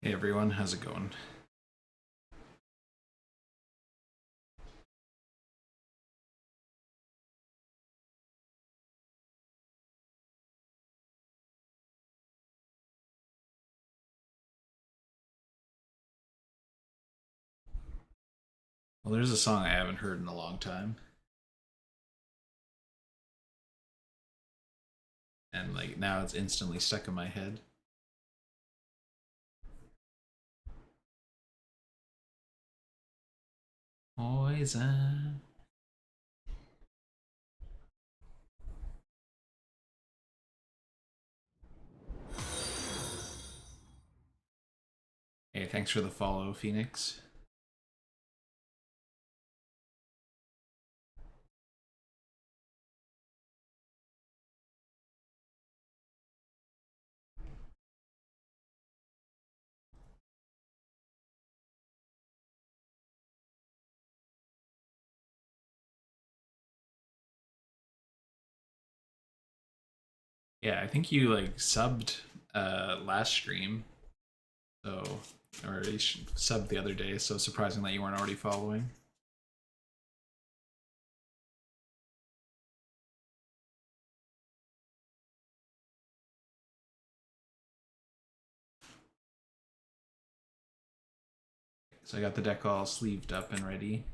Hey everyone, how's it going? Well, there's a song I haven't heard in a long time, and like now it's instantly stuck in my head. Poison. Hey, thanks for the follow, Phoenix. Yeah, I think you like subbed last stream, so or you subbed the other day, so surprising that you weren't already following. So I got the deck all sleeved up and ready.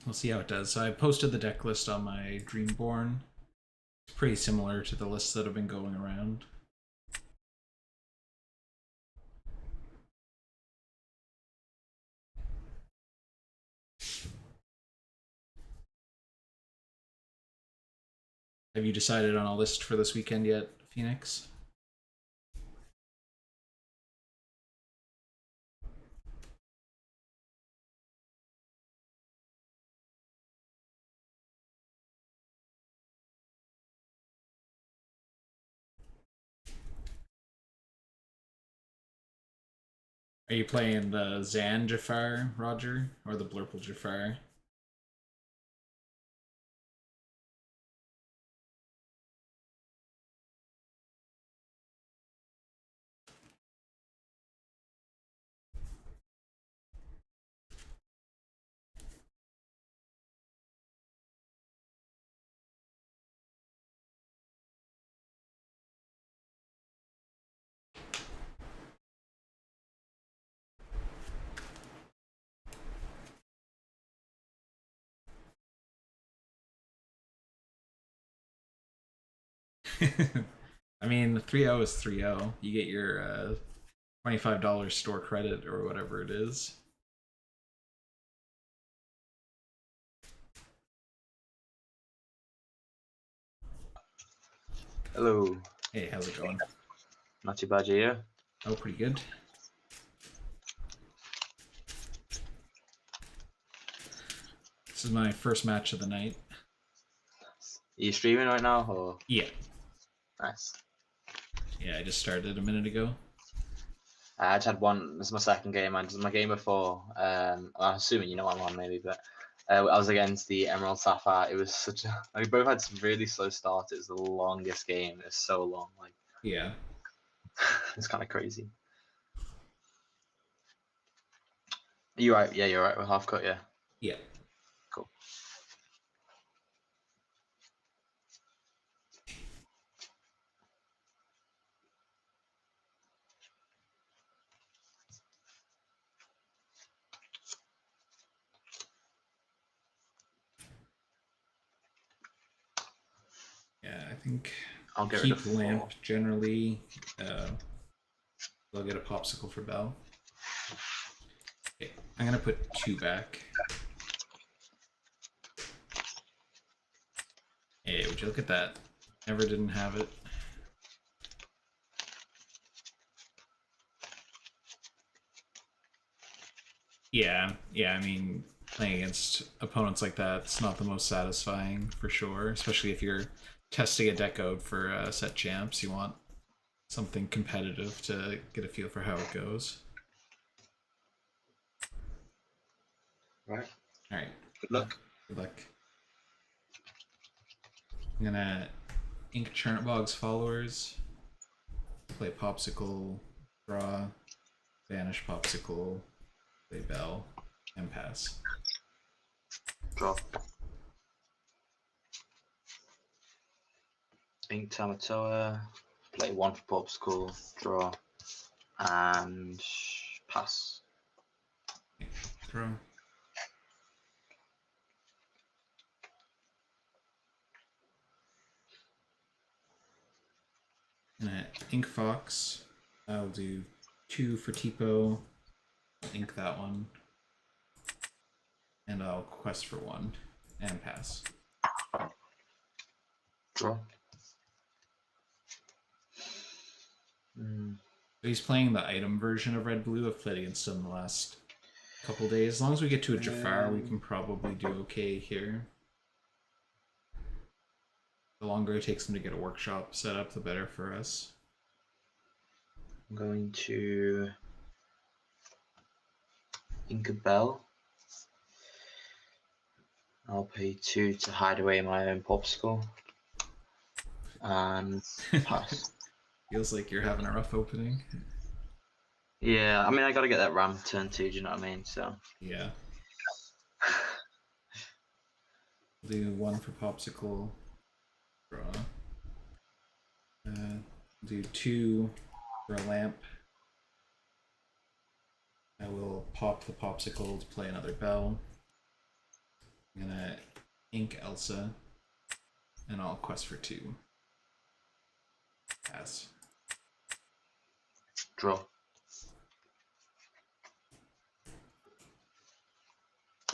We'll see how it does. So I posted the deck list on my Dreamborn. It's pretty similar to the lists that have been going around. Have you decided on a list for this weekend yet, Phoenix? Are you playing the Zan Jafar, Roger, or the Blurple Jafar? I mean, 3-0 is 3-0. You get your $25 store credit or whatever it is. Hello. Hey, how's it going? Not too bad, yeah. Oh, pretty good. This is my first match of the night. Are you streaming right now, or? Yeah. Nice. Yeah, I just started a minute ago. I just had one. This is my second game. This is my game before. I'm assuming you know what I'm on, maybe, but I was against the Emerald Sapphire. It was such a. We both had some really slow starts. It was the longest game. It was so long. Like, Yeah. it's kind of crazy. You're right. Yeah, you're right. We're half cut. Yeah. Yeah. Cool. Yeah, I think I'll get rid keep of lamp 4. generally. I'll get a popsicle for Bell. Okay, I'm gonna put 2 back. Hey, would you look at that? Never didn't have it. Yeah, I mean, playing against opponents like that, it's not the most satisfying for sure. Especially if you're testing a deck out for set champs, you want something competitive to get a feel for how it goes. Right. All right. Good luck. Good luck. I'm gonna ink Chernobog's followers, play Popsicle, draw, banish Popsicle, play Bell, and pass. Draw. Ink Tamatoa, play 1 for Popsicle, draw, and pass. Draw. Ink Fox. I'll do 2 for Tipo. Ink that one. And I'll quest for 1 and pass. Draw. So he's playing the item version of Red Blue. I've played against him the last couple days. As long as we get to a Jafar, we can probably do okay here. The longer it takes him to get a workshop set up, the better for us. I'm going to ink a Bell. I'll pay 2 to hide away my own Popsicle. And pass. Feels like you're having a rough opening. Yeah, I mean, I gotta get that Ram turn 2, do you know what I mean? So. Yeah. We'll do 1 for Popsicle. Draw. Do 2 for a lamp. I will pop the Popsicle to play another Bell. I'm gonna ink Elsa, and I'll quest for 2. Pass. Draw.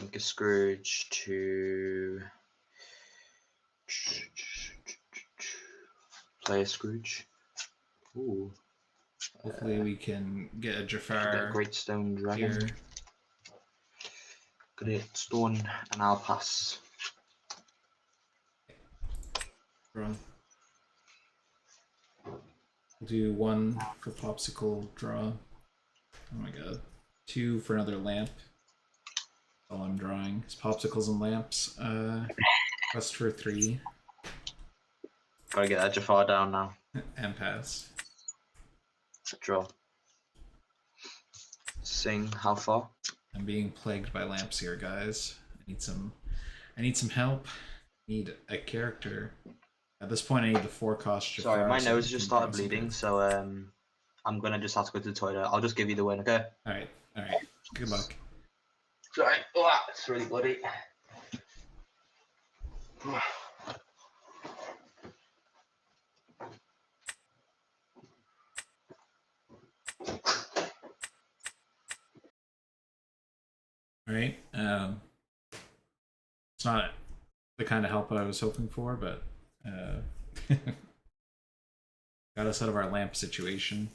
Ink a Scrooge to play a Scrooge. Ooh. Hopefully we can get a Jafar. Get a Great Stone Dragon. Here. Great Stone, and I'll pass. Draw. We'll do 1 for Popsicle, draw. Oh my god. 2 for another lamp. All I'm drawing is Popsicles and lamps. Quest for 3. Gotta get that Jafar down now. And pass. Draw. Sing, how far? I'm being plagued by lamps here, guys. I need some help. I need a character. At this point I need the 4-cost Jafar. Sorry, my nose just started bleeding, so I'm gonna just have to go to the toilet. I'll just give you the win, okay? Alright. Good luck. Sorry. Oh, it's really bloody. Alright. It's not the kind of help I was hoping for, but got us out of our lamp situation.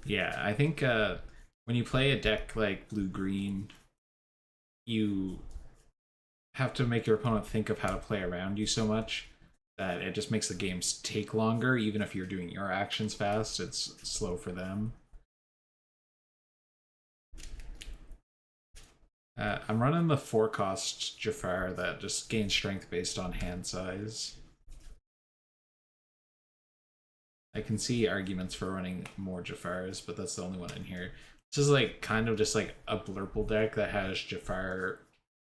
Yeah, I think when you play a deck like blue-green, you have to make your opponent think of how to play around you so much that it just makes the games take longer. Even if you're doing your actions fast, it's slow for them. I'm running the 4-cost Jafar that just gains strength based on hand size. I can see arguments for running more Jafars, but that's the only one in here. This is like kind of just like a Blurple deck that has Jafar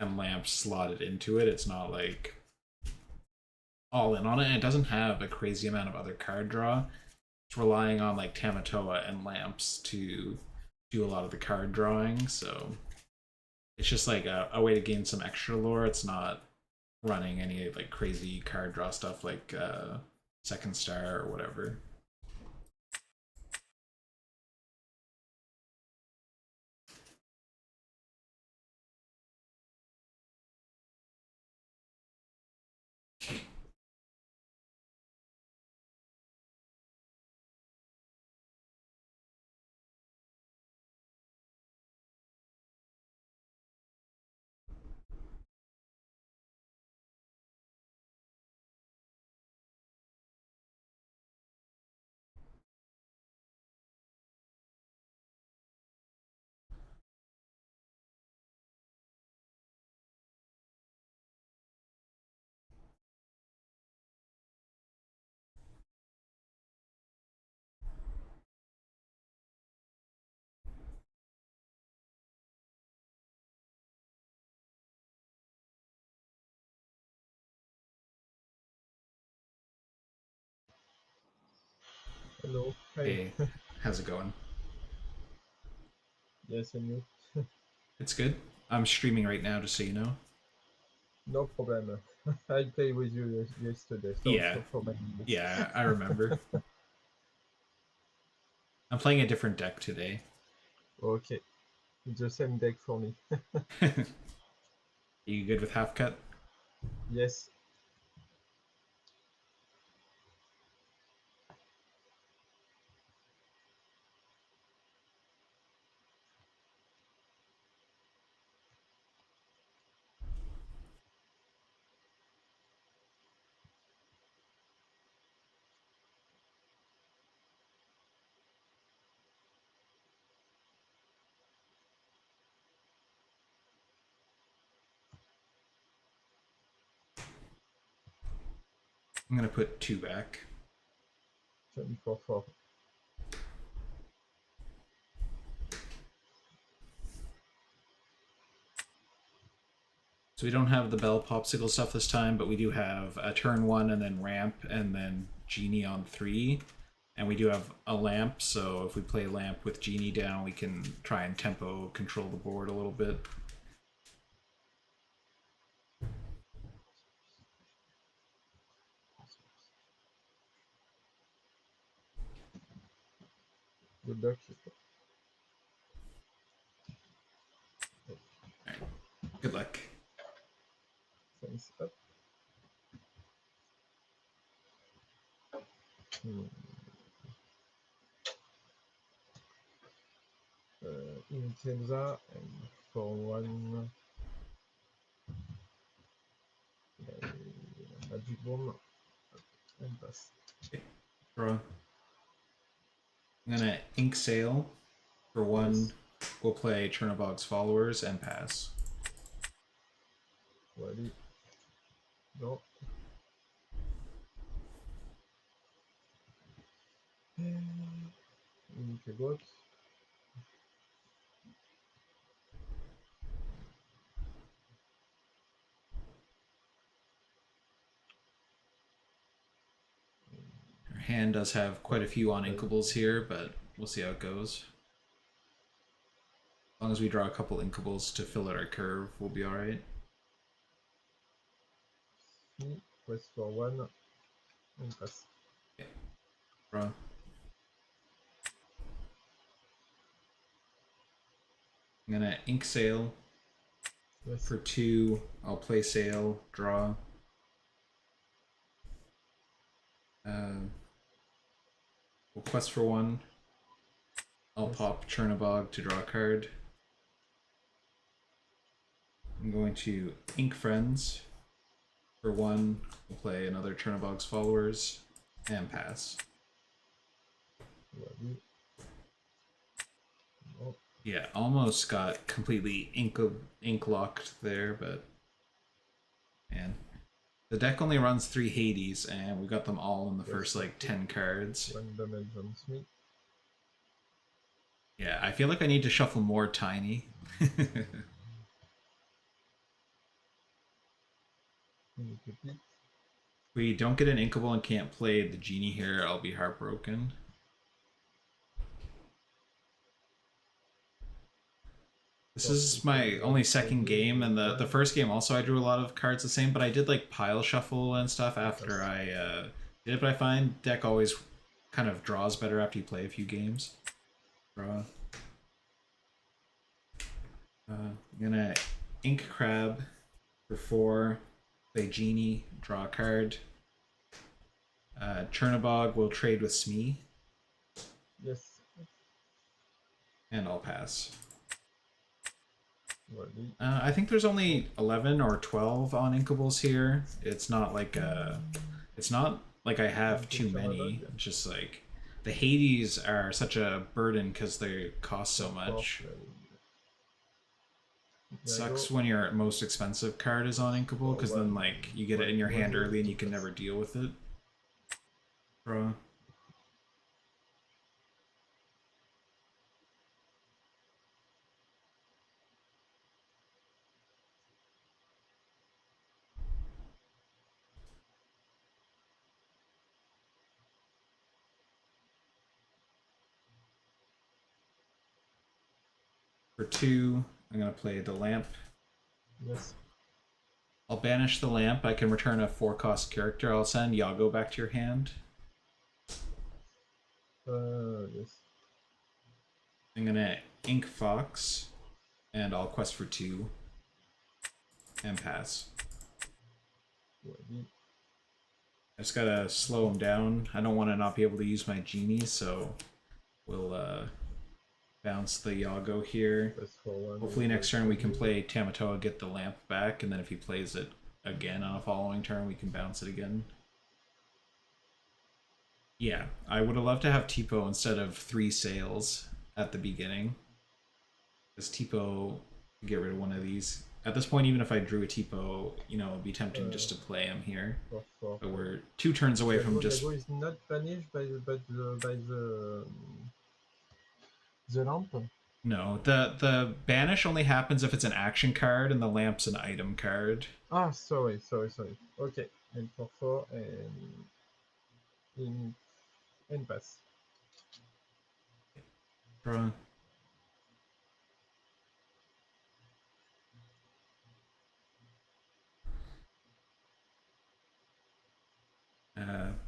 and lamps slotted into it. It's not like all in on it. And it doesn't have a crazy amount of other card draw. It's relying on like Tamatoa and lamps to do a lot of the card drawing. So it's just like a way to gain some extra lore. It's not running any like crazy card draw stuff like Second Star or whatever. Hello. Hi. Hey, how's it going? Yes, and you? It's good. I'm streaming right now, just so you know. No problem. I played with you yesterday, so Yeah, so for many minutes. yeah, I remember. I'm playing a different deck today. Okay, it's the same deck for me. You good with half cut? Yes. I'm gonna put two back. 24-4. So we don't have the bell popsicle stuff this time, but we do have a turn one and then ramp and then genie on three. And we do have a lamp, so if we play lamp with genie down, we can try and tempo control the board a little bit. Good luck. Alright, good luck. Thanks. Up. Hmm. Intenza and for one magic bomb and pass. Okay, draw. I'm gonna ink sail for one. Yes. We'll play Chernobog's followers and pass. Ready? No. Unique box. Our hand does have quite a few uninkables here, but we'll see how it goes. As long as we draw a couple inkables to fill out our curve, we'll be alright. Press for one and pass. Okay, draw. I'm gonna ink sail Yes. for two. I'll play sail, draw. We'll quest for one. I'll Yes. pop Chernobog to draw a card. I'm going to ink friends for one. We'll play another Chernobog's followers and pass. Ready? No. Yeah, almost got completely ink locked there, but man, the deck only runs 3 Hades, and we got them all in the Yes. first like 10 cards. One damage on Smith. Yeah, I feel like I need to shuffle more tiny. Unique pit. We don't get an inkable and can't play the genie here, I'll be heartbroken. This is my only second game, and the first game also I drew a lot of cards the same, but I did like pile shuffle and stuff after I did it, but I find deck always kind of draws better after you play a few games. Draw. I'm gonna ink crab for 4, play genie, draw a card. Chernobog will trade with Smee, Yes. and I'll pass. Ready? I think there's only 11 or 12 on inkables here. It's not like I have too many. It's just like the Hades are such a burden because they cost so much. It sucks when your most expensive card is on inkable because then like you get it in your hand early and you can never deal with it. Draw. For 2, I'm going to play the lamp. Yes. I'll banish the lamp. I can return a 4-cost character. I'll send Yago back to your hand. Yes. I'm going to ink Fox, and I'll quest for 2 and pass. Ready. I just gotta slow him down. I don't want to not be able to use my genie, so we'll bounce the Yago here. Hopefully next turn we can play Tamatoa, get the lamp back, and then if he plays it again on a following turn, we can bounce it again. Yeah, I would have loved to have Tipo instead of 3 sails at the beginning. Because Tipo, get rid of one of these. At this point, even if I drew a Tipo, you know, it'd be tempting just to play him here. But we're 2 turns away from just... Yago is not banished by the lamp? No, the banish only happens if it's an action card and the lamp's an item card. Ah, sorry. Okay, and for 4 and pass. Draw.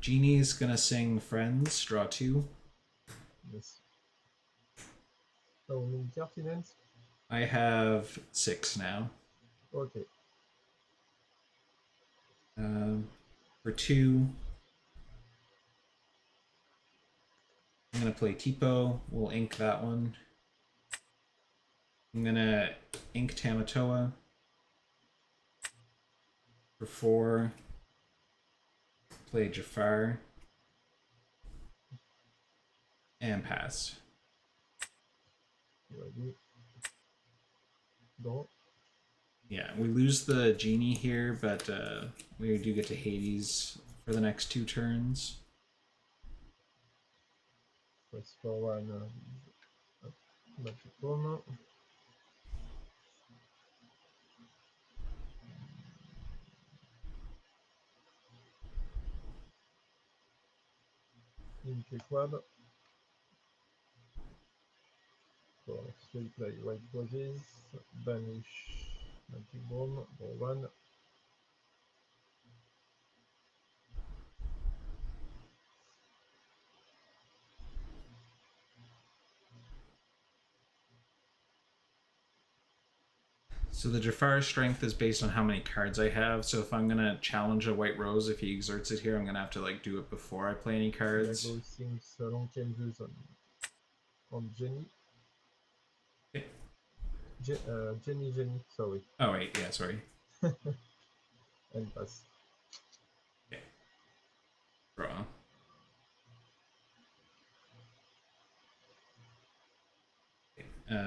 Genie's gonna sing Friends, draw 2. Yes. Oh, impertinence? I have 6 now. Okay. For 2, I'm gonna play Tipo. We'll ink that one. I'm gonna ink Tamatoa. For 4, play Jafar. And pass. Ready. Draw. Yeah, we lose the genie here, but we do get to Hades for the next 2 turns. Press for 1. Magic. Ink quad. For 3 play white roses. Banish Magic Bomb for 1. So the Jafar strength is based on how many cards I have. So if I'm gonna challenge a white rose, if he exerts it here, I'm gonna have to like do it before I play any cards. Yago sings long canvas on Jenny. Okay. Jenny, sorry. Oh wait, yeah, sorry. And pass. Okay. Draw.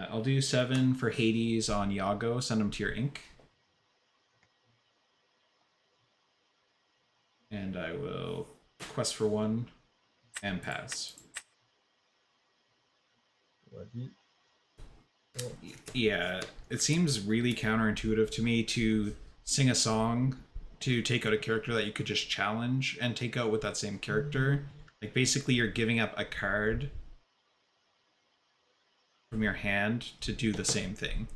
I'll do 7 for Hades on Yago. Send him to your ink. And I will quest for 1 and pass. Ready. Yeah, it seems really counterintuitive to me to sing a song to take out a character that you could just challenge and take out with that same character. Like basically you're giving up a card from your hand to do the same thing.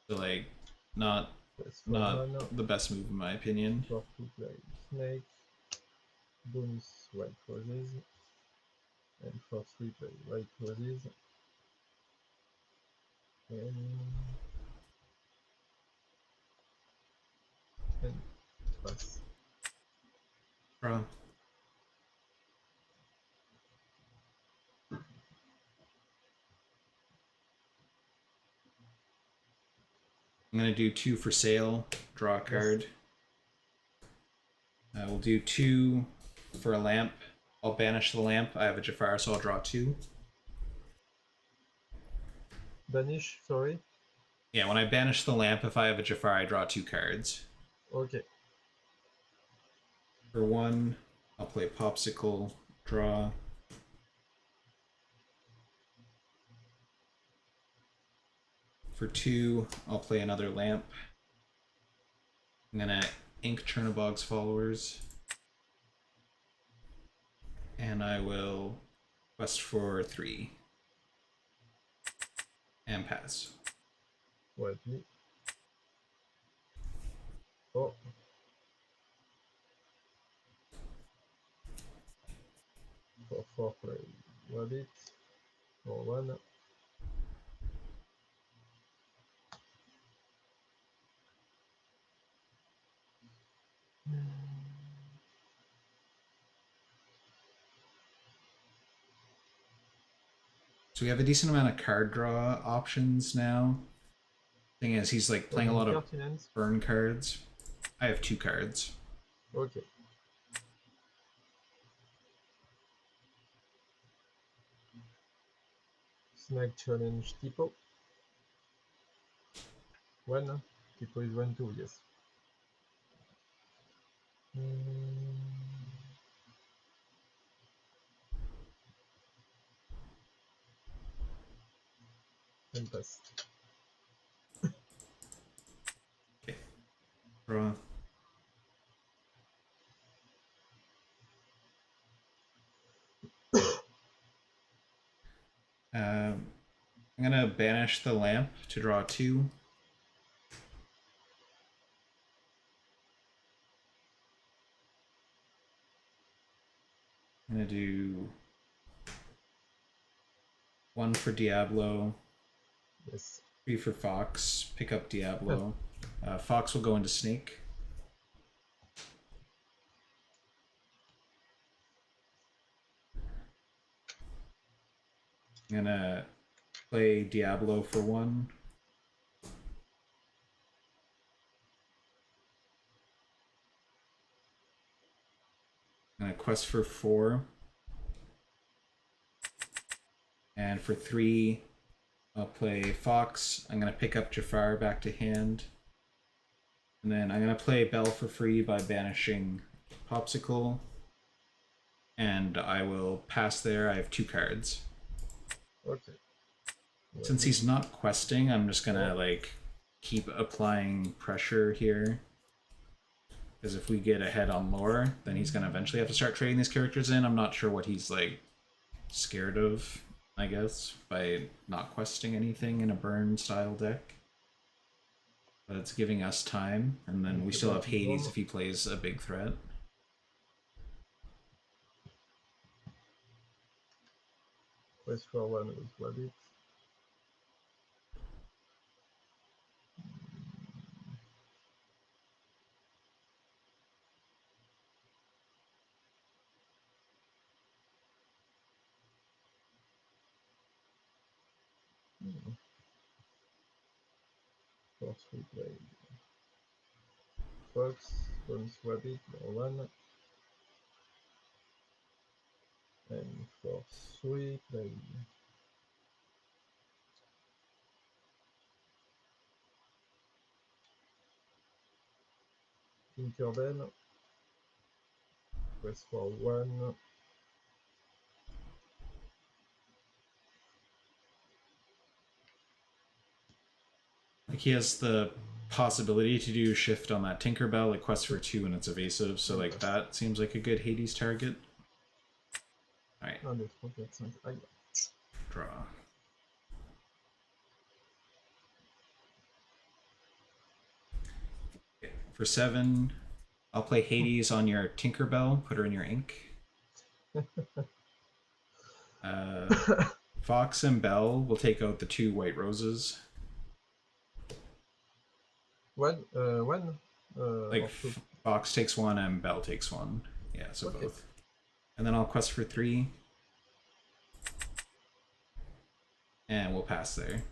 So like not the best move in my opinion. For 2 play snake. Bonus white roses. And for 3 play white roses. And pass. Draw. I'm gonna do 2 for sale, draw a card. We'll do 2 for a lamp. I'll banish the lamp. I have a Jafar, so I'll draw 2. Banish, sorry. Yeah, when I banish the lamp, if I have a Jafar, I draw 2 cards. Okay. For 1, I'll play Popsicle, draw. For 2, I'll play another lamp. I'm gonna ink Chernobog's Followers. And I will quest for 3. And pass. Wait me. Oh. For play. Rabbit. For 1. So we have a decent amount of card draw options now. Thing is, he's like playing a lot of burn cards. I have 2 cards. Okay. Snag challenge Tipo. 1. Tipo is 1, 2, yes. And pass. Okay. Draw. I'm gonna banish the lamp to draw 2. I'm gonna do 1 for Diablo, Yes. 3 for Fox. Pick up Diablo. Fox will go into Snake. I'm gonna play Diablo for 1. I'm gonna quest for 4. And for 3, I'll play Fox. I'm gonna pick up Jafar back to hand. And then I'm gonna play Bell for free by banishing Popsicle. And I will pass there. I have 2 cards. Okay. Since he's not questing, I'm just gonna like keep applying pressure here. Because if we get ahead on lore, then he's gonna eventually have to start trading these characters in. I'm not sure what he's like scared of, I guess, by not questing anything in a burn style deck. But it's giving us time, and then we still have Hades if he plays a big threat. Quest for 1 with Rabbit. For 3 play. Fox, bonus Rabbit for 1. And for 3 play. Tinkerbell. Quest for 1. Like he has the possibility to do shift on that Tinkerbell, like quest for 2 and it's evasive, so like that seems like a good Hades target. Alright. 1, 2, 3, 4, 5. Aïe. Draw. Okay. For 7, I'll play Hades on your Tinkerbell, put her in your ink. Fox and Bell will take out the 2 white roses. 1, 1. Like Fox takes 1 and Bell takes 1. Yeah, so okay. Both. And then I'll quest for 3. And we'll pass there.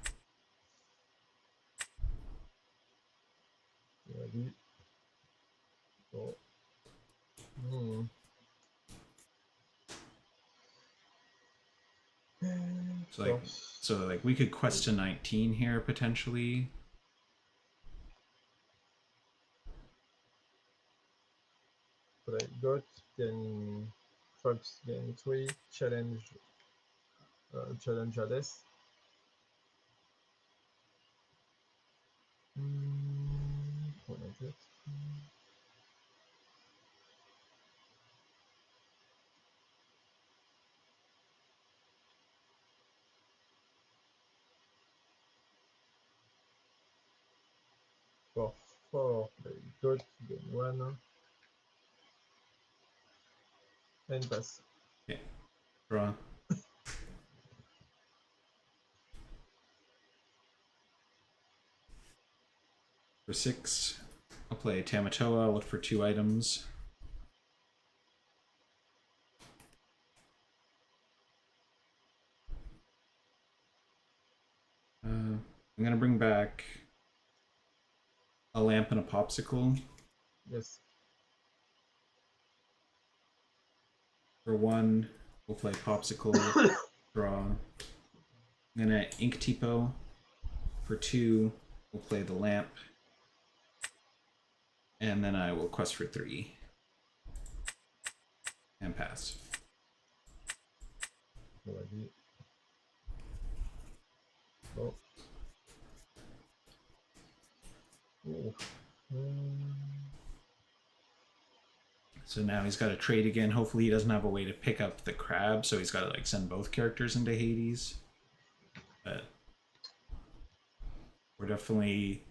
Ready. Oh. So like we could quest to 19 here potentially. But I got then Fox game 3 challenge Hades. What is it? 4, play goat, gain 1, and pass. Draw. For 6, I'll play Tamatoa, look for 2 items. I'm gonna bring back a lamp and a popsicle. Yes. For 1, we'll play popsicle, draw. I'm gonna ink tipo. For 2, we'll play the lamp. And then I will quest for 3. And pass. Already. Oh. Ooh. So now he's got to trade again. Hopefully he doesn't have a way to pick up the crab, so he's got to like send both characters into Hades. But we're definitely,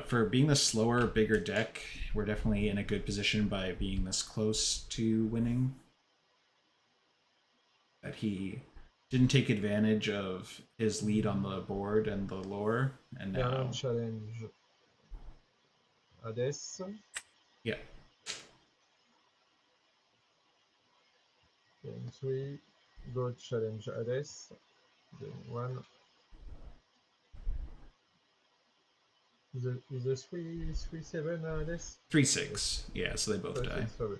for being the slower, bigger deck, we're definitely in a good position by being this close to winning. That he didn't take advantage of his lead on the board and the lore, and now Challenge Hades. yeah. Game 3, goat challenge Hades. Game 1. Is a 3-7 Hades? 3-6. Yeah, so they both die. 3-6, sorry.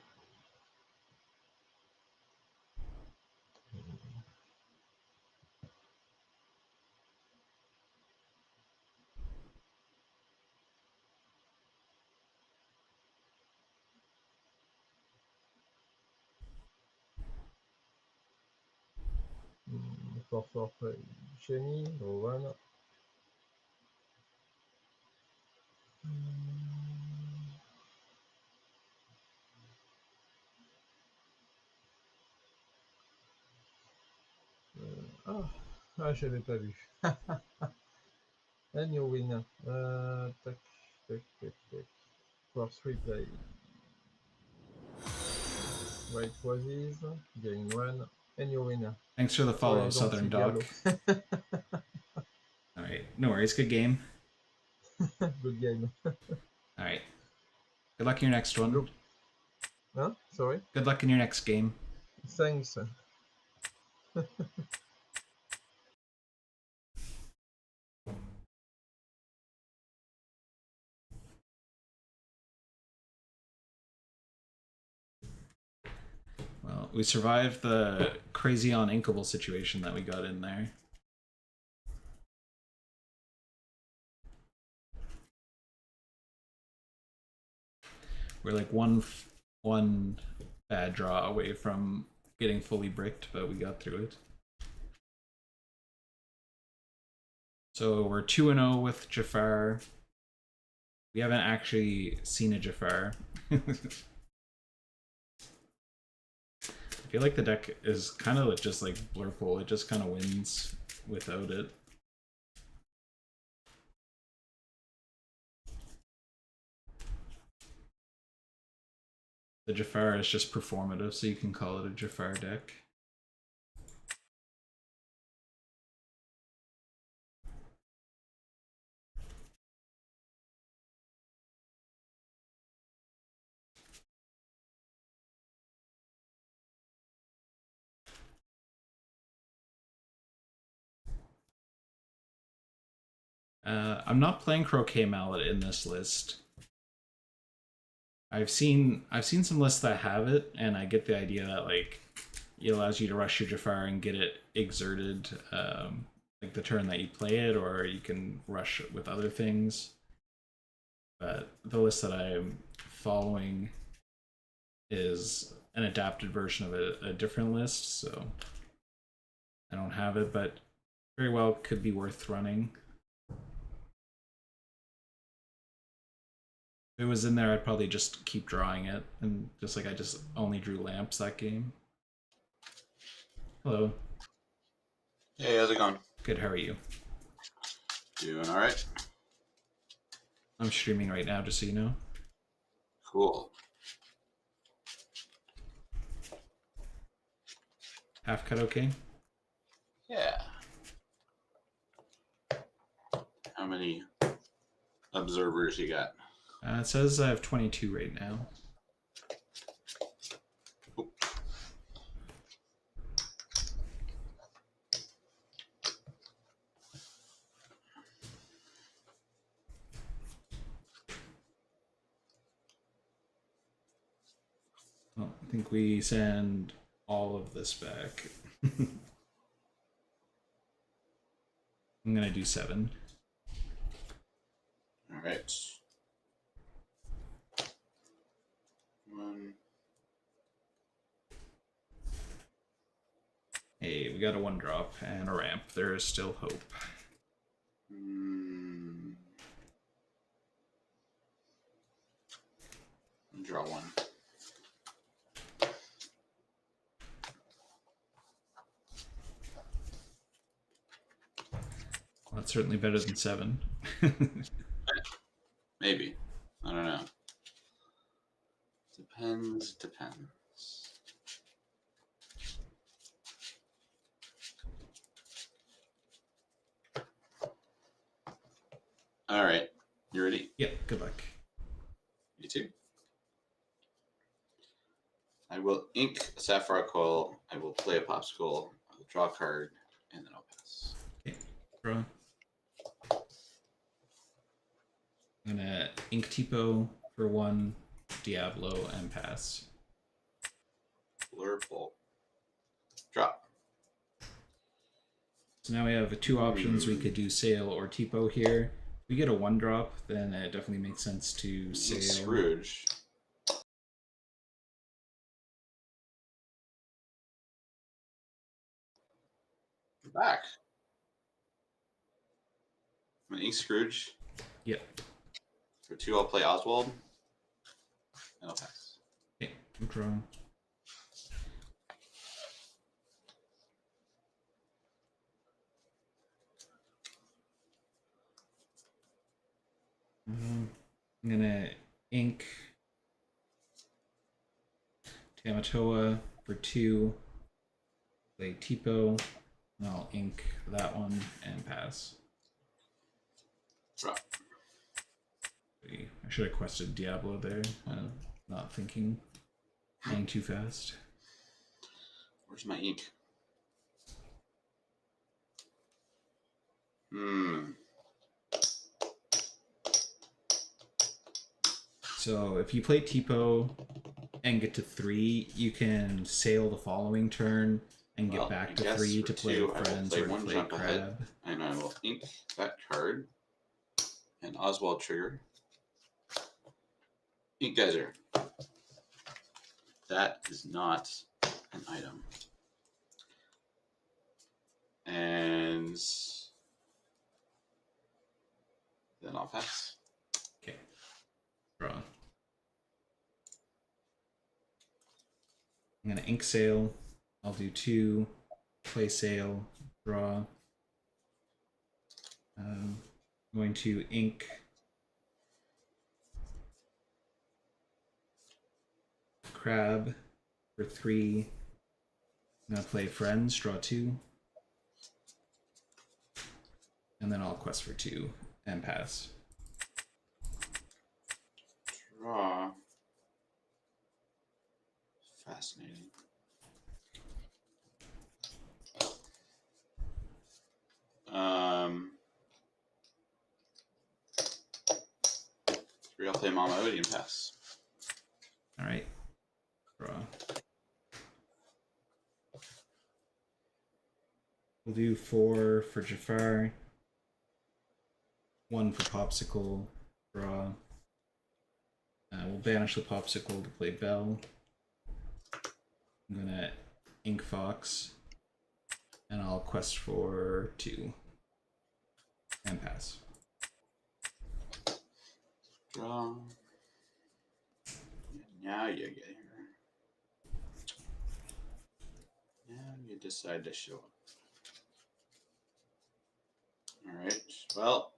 For play Jenny, draw 1. J'avais pas vu. And you win. Tac, tac, tac, tac. For 3 play. White roses, gain 1, and you win. Thanks for the follow, Southern Dog. All right, no worries. Good game. Good game. All right. Good luck in your next one. Huh? Sorry? Good luck in your next game. Thanks. Well, we survived the crazy on inkable situation that we got in there. We're like one bad draw away from getting fully bricked, but we got through it. So we're 2-0 with Jafar. We haven't actually seen a Jafar. I feel like the deck is kind of just like Blurple. It just kind of wins without it. The Jafar is just performative, so you can call it a Jafar deck. I'm not playing Croquet Mallet in this list. I've seen some lists that have it, and I get the idea that like it allows you to rush your Jafar and get it exerted, like the turn that you play it, or you can rush it with other things. But the list that I'm following is an adapted version of a different list, so I don't have it, but very well could be worth running. If it was in there, I'd probably just keep drawing it, and just like I just only drew lamps that game. Hello. Hey, how's it going? Good, how are you? Doing all right. I'm streaming right now, just so you know. Cool. Half cut okay? Yeah. How many observers you got? It says I have 22 right now. Well, I think we send all of this back. I'm gonna do 7. All right. 1. Hey, we got a 1 drop and a ramp. There is still hope. Draw 1. Well, that's certainly better than 7. Maybe. I don't know. Depends. All right. You ready? Yep, good luck. You too. I will ink a sapphire coil. I will play a popsicle. I will draw a card, and then I'll pass. Okay, draw. I'm gonna ink Tipo for 1, Diablo, and pass. Blurple. Drop. So now we have 2 options. We could do Sail or Tipo here. If we get a 1 drop, then it definitely makes sense to Sail. Scrooge. Back. I'm gonna ink Scrooge. Yep. For 2, I'll play Oswald, and I'll pass. Okay, draw. I'm gonna ink Tamatoa for 2, play Tipo, and I'll ink that one and pass. Drop. I should have quested Diablo there. Not thinking, playing too fast. Where's my ink? So if you play Tipo and get to 3, you can sail the following turn and get back to 3 to play with friends or to play Crab. And I will ink that card and Oswald trigger. Ink Geyser. That is not an item. And then I'll pass. Okay. Draw. I'm gonna ink Sail. I'll do 2, play Sail, draw. I'm going to ink Crab for 3. I'm gonna play Friends, draw 2. And then I'll quest for 2 and pass. Draw. Fascinating. Three, I'll play Mama Odie and pass. All right. Draw. We'll do 4 for Jafar. 1 for Popsicle. Draw. We'll banish the Popsicle to play Bell. I'm gonna ink Fox. And I'll quest for 2. And pass. Draw. Now you get here. Now you decide to show up. Alright, well,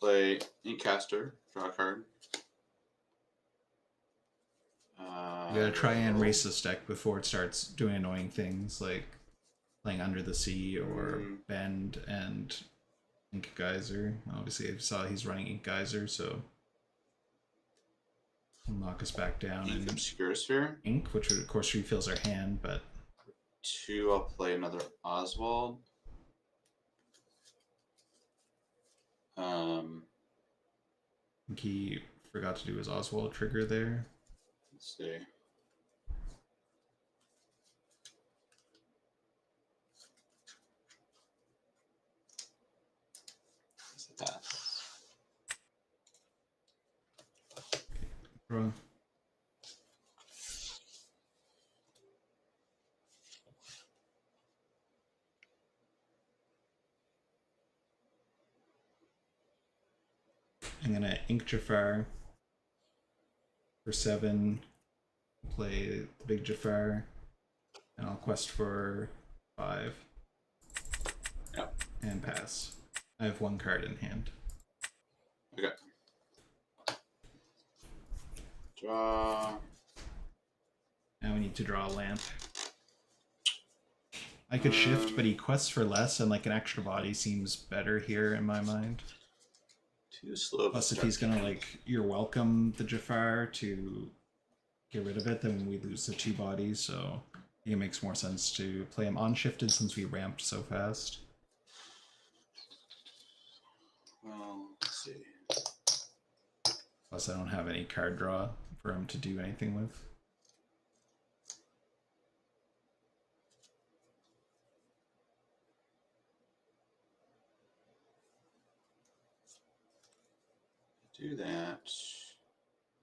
play Inkcaster, draw a card. You gotta try and race this deck before it starts doing annoying things like playing Under the Sea or Bend and Ink Geyser. Obviously, I saw he's running Ink Geyser, so he'll knock us back down. Ink And Obscure Sphere. Ink, which would, of course refills our hand, but 2, I'll play another Oswald. I think he forgot to do his Oswald trigger there. Let's see. Pass. Draw. I'm gonna Ink Jafar for 7, play the big Jafar, and I'll quest for 5. Yep. And pass. I have 1 card in hand. Okay. Draw. Now we need to draw a lamp. I could shift, but he quests for less, and like an extra body seems better here in my mind. Too slow. Plus, if he's gonna like, you're welcome the Jafar to get rid of it, then we lose the 2 bodies. So I think it makes more sense to play him unshifted since we ramped so fast. Well, let's see. Plus, I don't have any card draw for him to do anything with. Do that.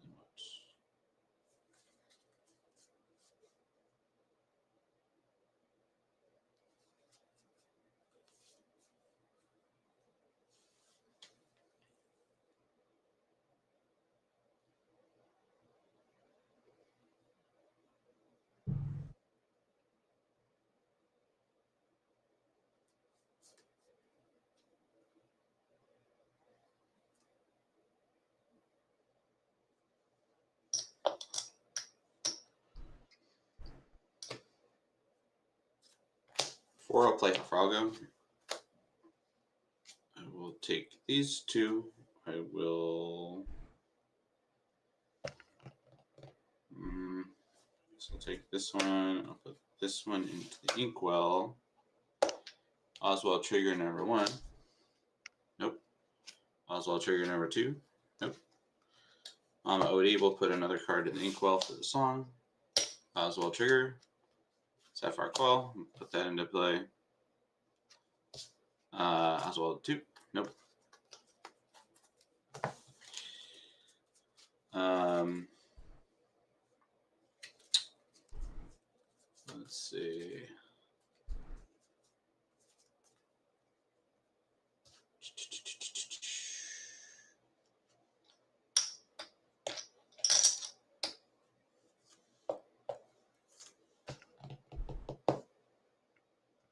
Then what? 4, I'll play Froggo. I will take these 2. I will. So I'll take this one. I'll put this one into the Inkwell. Oswald trigger number 1. Nope. Oswald trigger number 2. Nope. Odie will put another card in the Inkwell for the song. Oswald trigger. Sapphire Quell. Put that into play. Oswald 2. Nope. Let's see.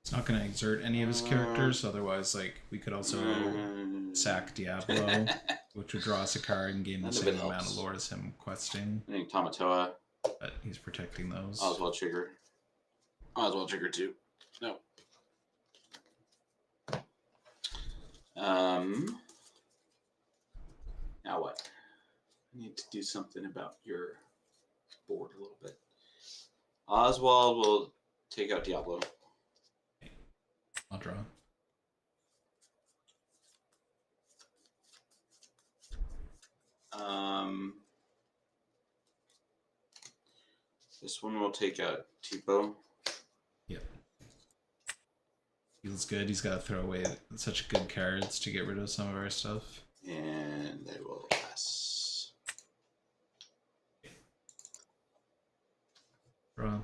It's not going to exert any of his characters, otherwise, like, we could also sack Diablo, which would draw us a card and gain the same amount of lore as him questing. I think Tamatoa. But he's protecting those. Oswald trigger. Oswald trigger 2. No. Now what? I need to do something about your board a little bit. Oswald will take out Diablo. I'll draw. This one will take out Tipo. Yep. Feels good. He's got to throw away such good cards to get rid of some of our stuff. And they will pass. Draw.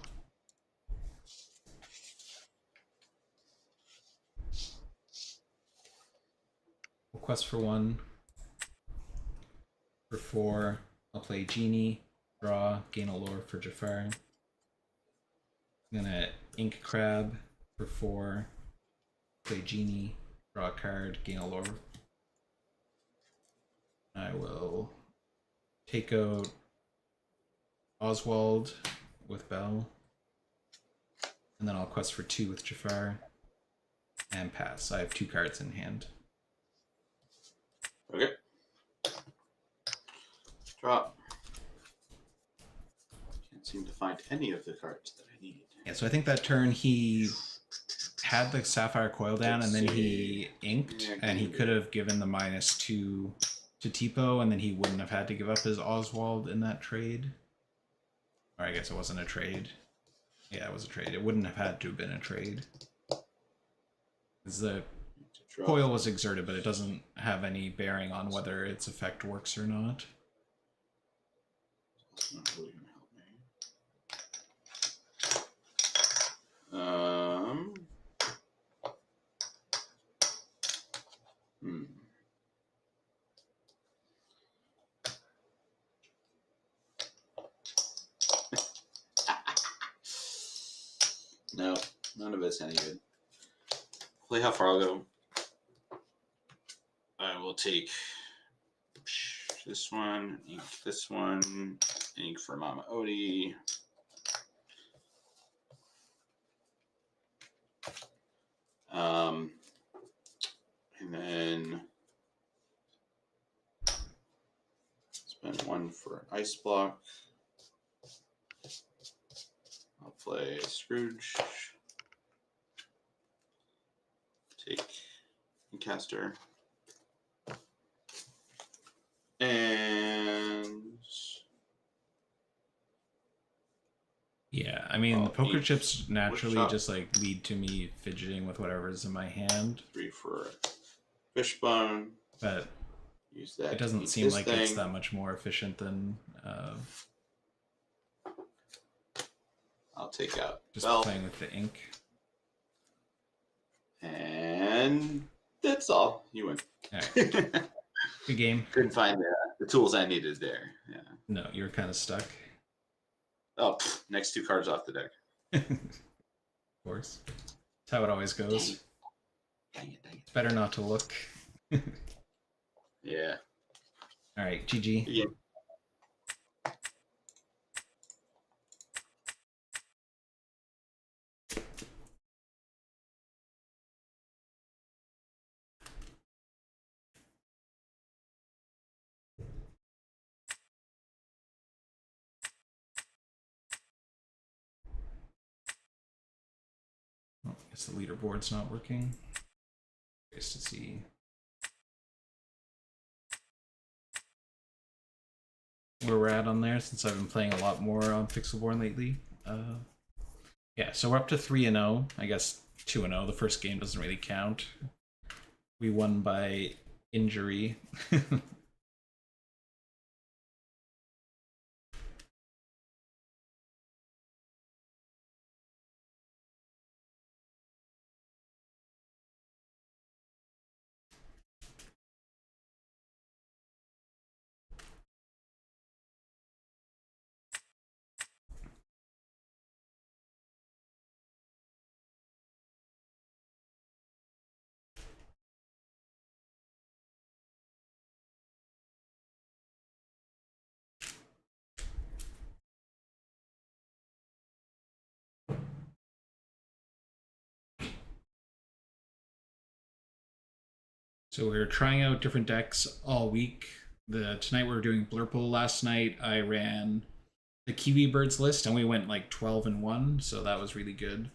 We'll quest for 1. For 4, I'll play Genie. Draw, gain a lore for Jafar. I'm gonna Ink Crab for 4, play Genie, draw a card, gain a lore. I will take out Oswald with Bell. And then I'll quest for 2 with Jafar. And pass. I have 2 cards in hand. Okay. Drop. Can't seem to find any of the cards that I need. Yeah, so I think that turn he had the Sapphire Coil down, and then he inked, and he could have given the -2 to Tipo, and then he wouldn't have had to give up his Oswald in that trade. Or I guess it wasn't a trade. Yeah, it was a trade. It wouldn't have had to have been a trade. Because the coil was exerted, but it doesn't have any bearing on whether its effect works or not. That's not really gonna help me. No, none of it's any good. Play how far I'll go. I will take this one, ink this one, ink for Mama Odie. And then spend 1 for an ice block. I'll play Scrooge. Take Caster. And Yeah, I mean, the poker ink chips naturally workshop. just like lead to me fidgeting with whatever's in my hand. 3 for Fishbone. But Use that. it doesn't seem like it's that much more efficient than I'll take out just Bell. playing with the ink. And that's all. You win. All right. Good game. Couldn't find the tools I needed there. Yeah. No, you're kind of stuck. Oh, next 2 cards off the deck. Of course. That's how it always goes. Dang it. It's better not to look. Yeah. All right, GG. Yeah. Oh, I guess the leaderboard's not working. Curious to see. Where we're at on there, since I've been playing a lot more on Pixelborn lately. Yeah, so we're up to 3-0. I guess 2-0. The first game doesn't really count. We won by injury. So we were trying out different decks all week. Tonight we were doing Blurple. Last night I ran the Kiwi Birds list and we went like 12-1, so that was really good.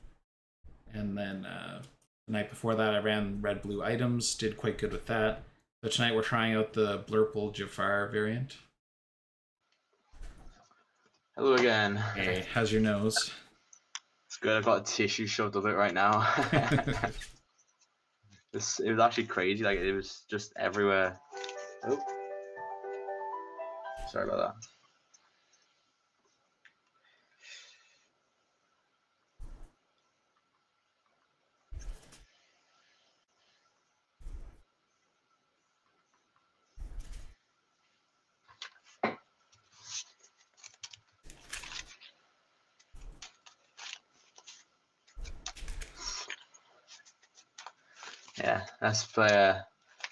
And then the night before that I ran Red Blue Items, did quite good with that. So tonight we're trying out the Blurple Jafar variant. Hello again. Hey, how's your nose? It's good. I've got a tissue shoved up it right now. It was actually crazy. Like, it was just everywhere. Oh, sorry about that. Yeah, let's play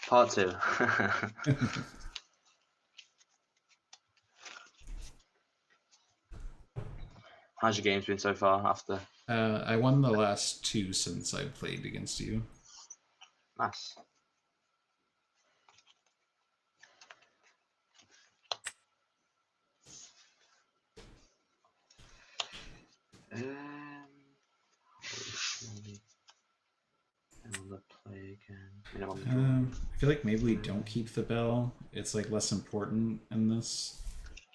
part 2. How's your games been so far after? I won the last 2 since I played against you. Nice. We'll play again. I feel like maybe we don't keep the bell. It's like less important in this.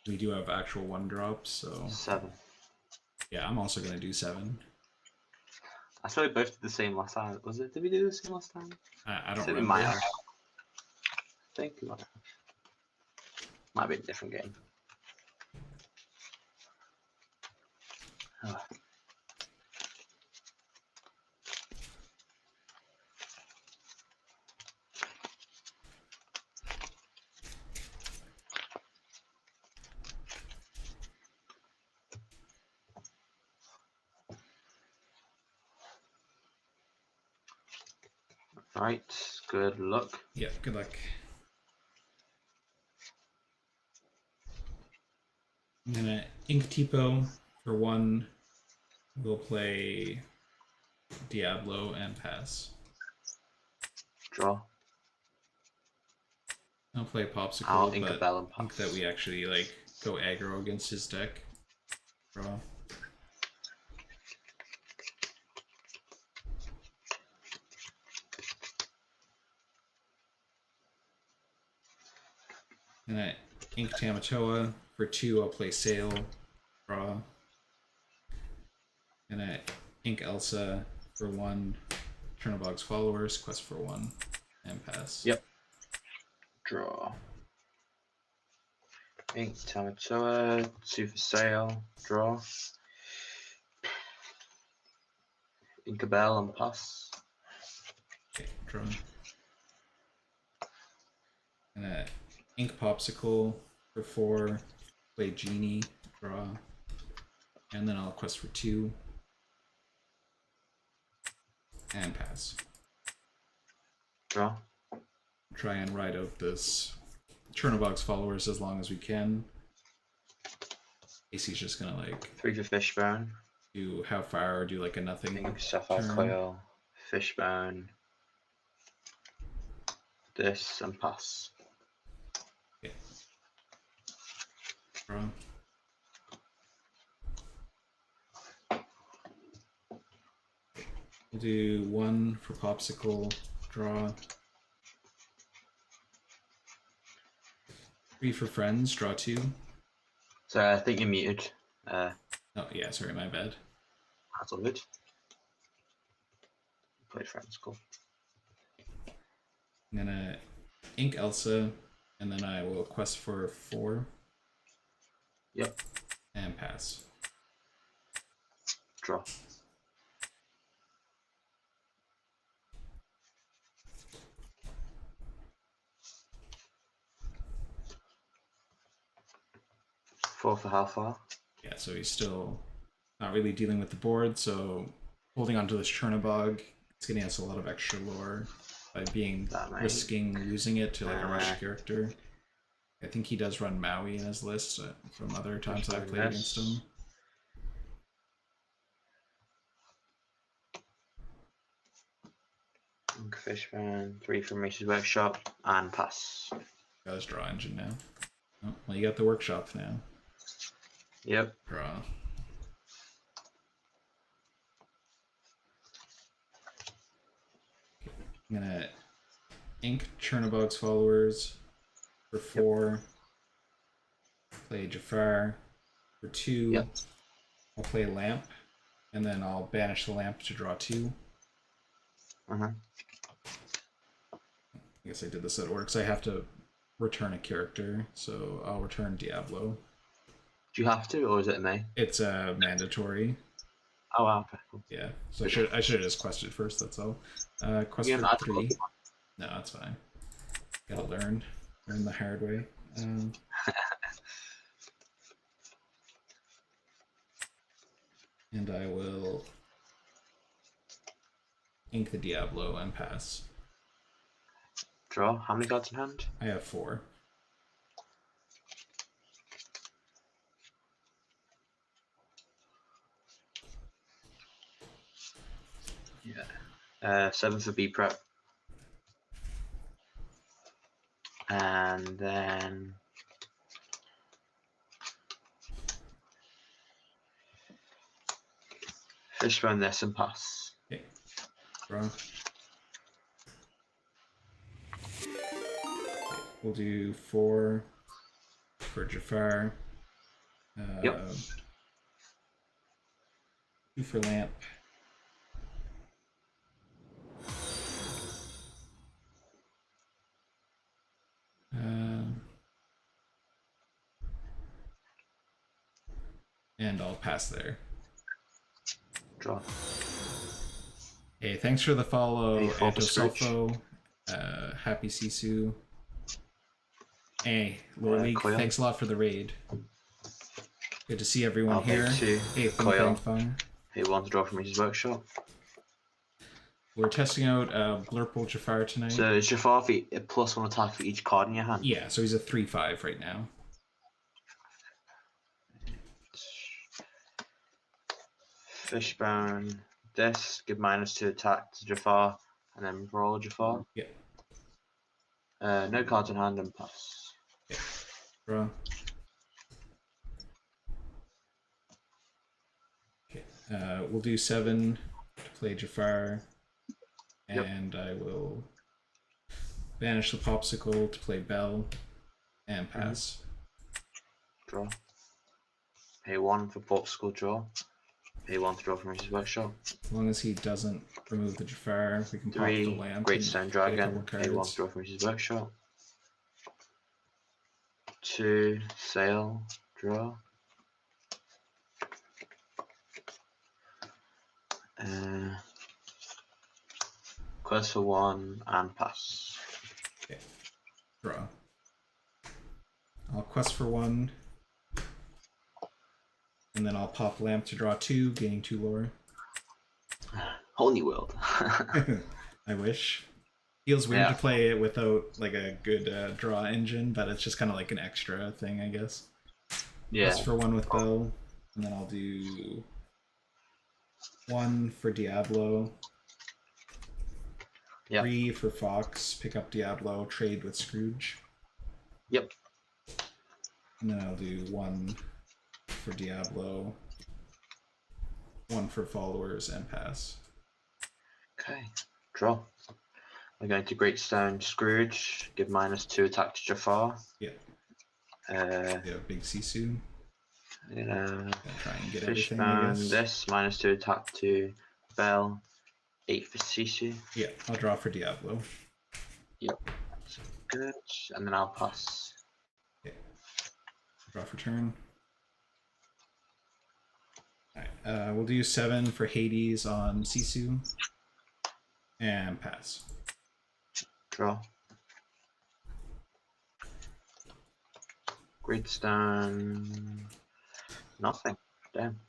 We do have actual 1-drops, so 7. yeah, I'm also gonna do 7. I swear we both did the same last time. Was it? Did we do the same last time? I don't So we remember. might have. I think we might have. Might be a different game. Oh. Right, good luck. Yeah, good luck. I'm gonna ink Tipo for 1. We'll play Diablo and pass. Draw. I'll play Popsicle, I'll ink a but bell and I think pass. that we actually like go aggro against his deck. Draw. And I ink Tamatoa for 2. I'll play Sail. Draw. And I ink Elsa for 1. Chernobog's Followers, quest for 1, and pass. Yep. Draw. Ink Tamatoa, 2 for sale. Draw. Ink a bell and pass. Okay, draw. And ink Popsicle for 4. Play Genie. Draw. And then I'll quest for 2. And pass. Draw. Try and ride out this Chernobog's Followers as long as we can. AC's just gonna like 3 for Fishbone. do how far or do like a nothing. Ink Sapphire turn. Coil. Fishbone. This and pass. Okay. Draw. We'll do 1 for Popsicle. Draw. 3 for Friends. Draw 2. So I think you're muted. Oh yeah, sorry, my bad. That's all good. Play friends, cool. I'm gonna ink Elsa, and then I will quest for 4. Yep. And pass. Draw. Four for how far? Yeah, so he's still not really dealing with the board, so holding on to this Chernobog, it's getting us a lot of extra lore by risking losing it to like a rush character. I think he does run Maui in his list from other times that I've played against him. Fishman, 3 from Reese's Workshop, and pass. Got his draw engine now. Oh, well, you got the workshop now. Yep. Draw. I'm gonna ink Chernobog's Followers for 4. Play Jafar for 2. Yep. I'll play Lamp, and then I'll banish the Lamp to draw 2. Uh-huh. I guess I did this at work, so I have to return a character, so I'll return Diablo. Do you have to, or is it me? It's mandatory. Oh, wow, okay, cool. Yeah, so I should have just quested first, that's all. Quest Yeah, for 3. No, that's fine. Gotta learn the hard way. And I will ink the Diablo and pass. Draw. How many cards in hand? I have 4. 7 for B prep. And then fishbone this and pass. Okay. Draw. We'll do 4 for Jafar. Yep. 2 for Lamp. And I'll pass there. Draw. Hey, thanks for the follow, Hey, follow the Antosulfo. Happy Sisu. Hey, Lore League, Koyo. thanks a lot for the raid. Good to see everyone Okay, here. two. Hey, Koyo. Fung. Hey, 1 to draw from his workshop. We're testing out Blurple Jafar tonight. So is Jafar for a +1 attack for each card in your hand? Yeah, so he's a 3/5 right now. Fishbone this, give -2 attack to Jafar, and then roll Jafar. Yeah. No cards in hand and pass. Yeah. Draw. Okay. We'll do 7 to play Jafar. Yep. And I will banish the Popsicle to play Bell and pass. Draw. Pay 1 for Popsicle draw. Pay 1 to draw from his workshop. As long as he doesn't remove the Jafar, we can pop 3 the Lamp. Great and Stone get a couple Dragon. Pay 1 cards. to draw from his workshop. 2 Sail draw. Quest for 1 and pass. Okay. Draw. I'll quest for 1. And then I'll pop Lamp to draw 2, gaining 2 lore. Whole new world. I wish. Feels weird Yeah. to play it without like a good draw engine, but it's just kind of like an extra thing, I guess. Yeah. Quest for 1 with Bell, and then I'll do 1 for Diablo. Yep. 3 for Fox, pick up Diablo, trade with Scrooge. Yep. And then I'll do 1 for Diablo, 1 for Followers, and pass. Okay. Draw. We're going to Great Stone Scrooge. Give -2 attack to Jafar. Yeah. Uh, Yeah, big Sisu. Gonna Gonna try and get everything, I Fishbone guess. this. -2 attack to Bell. 8 for Sisu. Yeah, I'll draw for Diablo. Good. And then I'll pass. Draw for turn. Alright, we'll do 7 for Hades on Sisu. And pass. Draw. Great Stone. Nothing. Damn.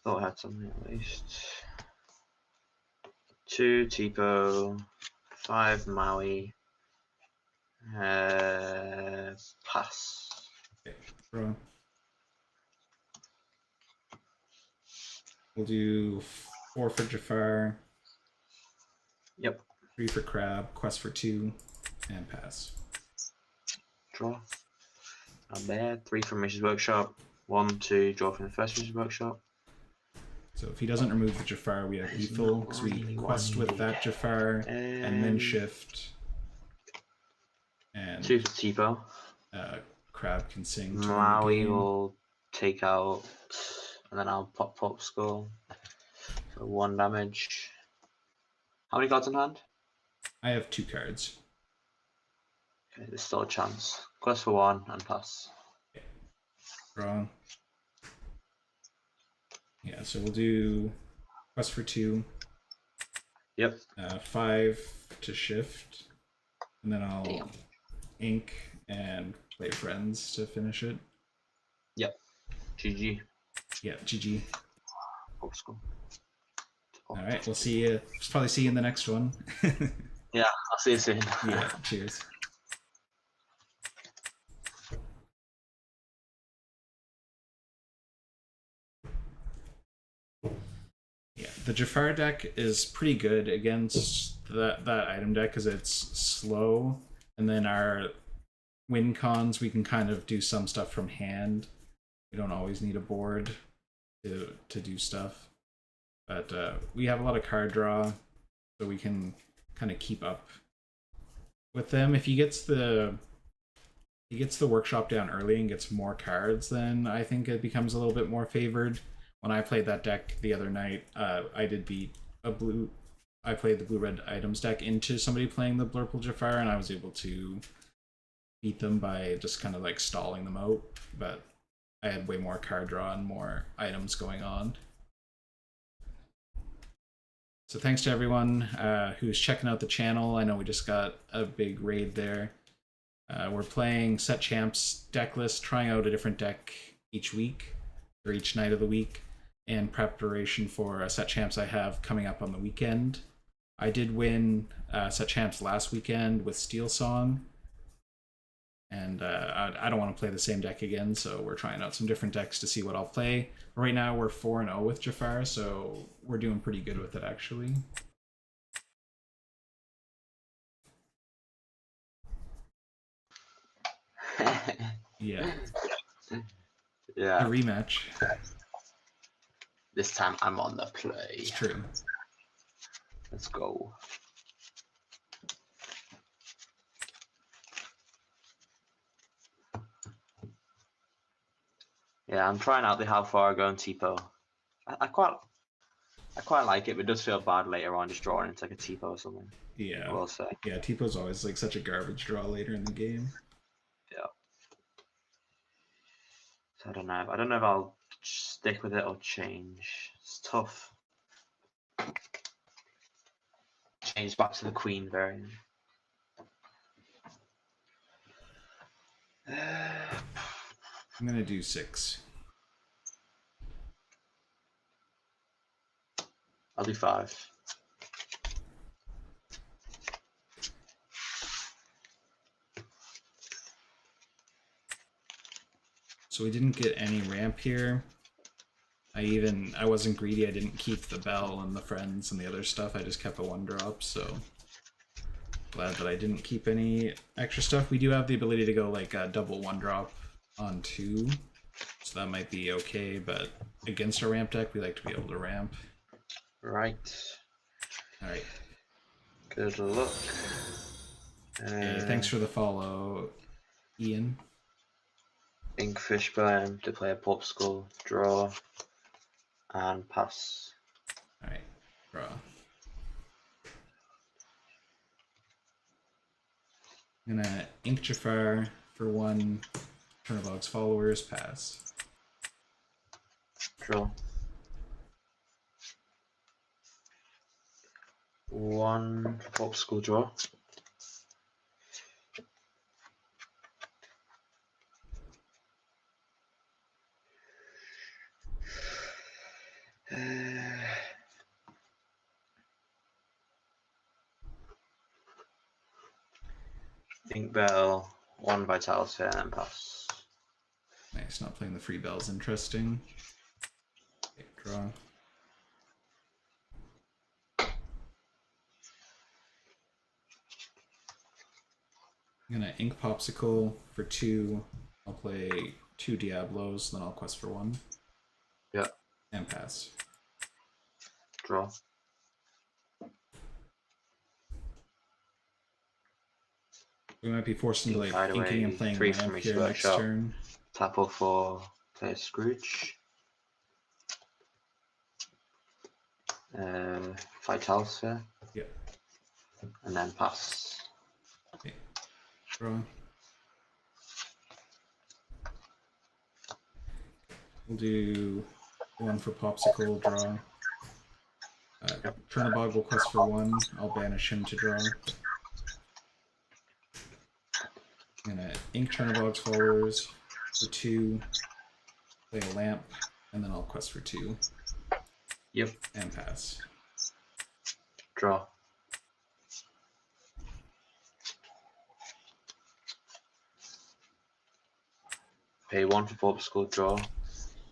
Thought I had something at least. 2 Tipo. 5 Maui. Pass. Okay, draw. We'll do 4 for Jafar. Yep. 3 for Crab. Quest for 2. And pass. Draw. Not bad. 3 from Mish's Workshop. 1, 2, draw from the first Mish's Workshop. So if he doesn't remove the Jafar, we have lethal, because we quest with that Jafar, and then shift. And 2 for Tipo. Crab can sing. to win the Maui game. will take out, and then I'll pop Skull for 1 damage. How many cards in hand? I have 2 cards. Okay, there's still a chance. Quest for 1 and pass. Draw. Yeah, so we'll do quest for 2. Yep. 5 to shift. And then I'll Damn. ink and play friends to finish it. Yep. GG. Yeah, GG. Pop Skull. Alright, we'll see you. Probably see you in the next one. Yeah, I'll see you soon. Yeah, cheers. Yeah, The Jafar deck is pretty good against that item deck because it's slow, and then our win cons we can kind of do some stuff from hand. We don't always need a board to do stuff, but we have a lot of card draw, so we can kind of keep up with them. If he gets the workshop down early and gets more cards, then I think it becomes a little bit more favored. When I played that deck the other night, I did beat a blue. I played the blue-red items deck into somebody playing the Blurple Jafar, and I was able to beat them by just kind of like stalling them out. But I had way more card draw and more items going on. So thanks to everyone who's checking out the channel. I know we just got a big raid there. We're playing Set Champs deck list, trying out a different deck each week, or each night of the week, in preparation for a Set Champs I have coming up on the weekend. I did win Set Champs last weekend with Steel Song, and I don't want to play the same deck again, so we're trying out some different decks to see what I'll play. Right now we're 4-0 with Jafar, so we're doing pretty good with it actually. Yeah. Yeah. A rematch. This time I'm on the play. It's true. Let's go. Yeah, I'm trying out the how far I go on Tipo. I quite like it, but it does feel bad later on just drawing into like a Tipo or something. Yeah. I will say. Yeah, Tipo's always like such a garbage draw later in the game. Yeah. So I don't know if I'll stick with it or change. It's tough. Change back to the Queen variant. I'm gonna do 6. I'll do 5. So we didn't get any ramp here. I wasn't greedy. I didn't keep the bell and the friends and the other stuff. I just kept a 1-drop, so glad that I didn't keep any extra stuff. We do have the ability to go like a double 1-drop on 2, so that might be okay, but against a ramp deck, we like to be able to ramp. Right. Alright. Good luck. Okay, thanks for the follow, Ian. Inkfish burn to play a popsicle, draw, and pass. Alright, draw. I'm gonna Ink Jafar for 1 Turnabog's followers, pass. Draw. 1 popsicle draw. Ink bell, 1 vitality, and then pass. Nice, not playing the free bells, interesting. Okay, draw. I'm gonna Ink Popsicle for 2. I'll play 2 Diablos, then I'll quest for 1. Yeah. And pass. Draw. We might be forced into like By the inking way, and playing 3 from ramp each here next workshop. turn. Tap off for play Scrooge. Vital Sphere. Yep. And then pass. Okay. Draw. We'll do 1 for Popsicle, draw. Turnabog will quest for 1. I'll banish him to draw. I'm gonna Ink Turnabog's followers for 2. Play a lamp, and then I'll quest for 2. Yep. And pass. Draw. Pay 1 for popsicle, draw.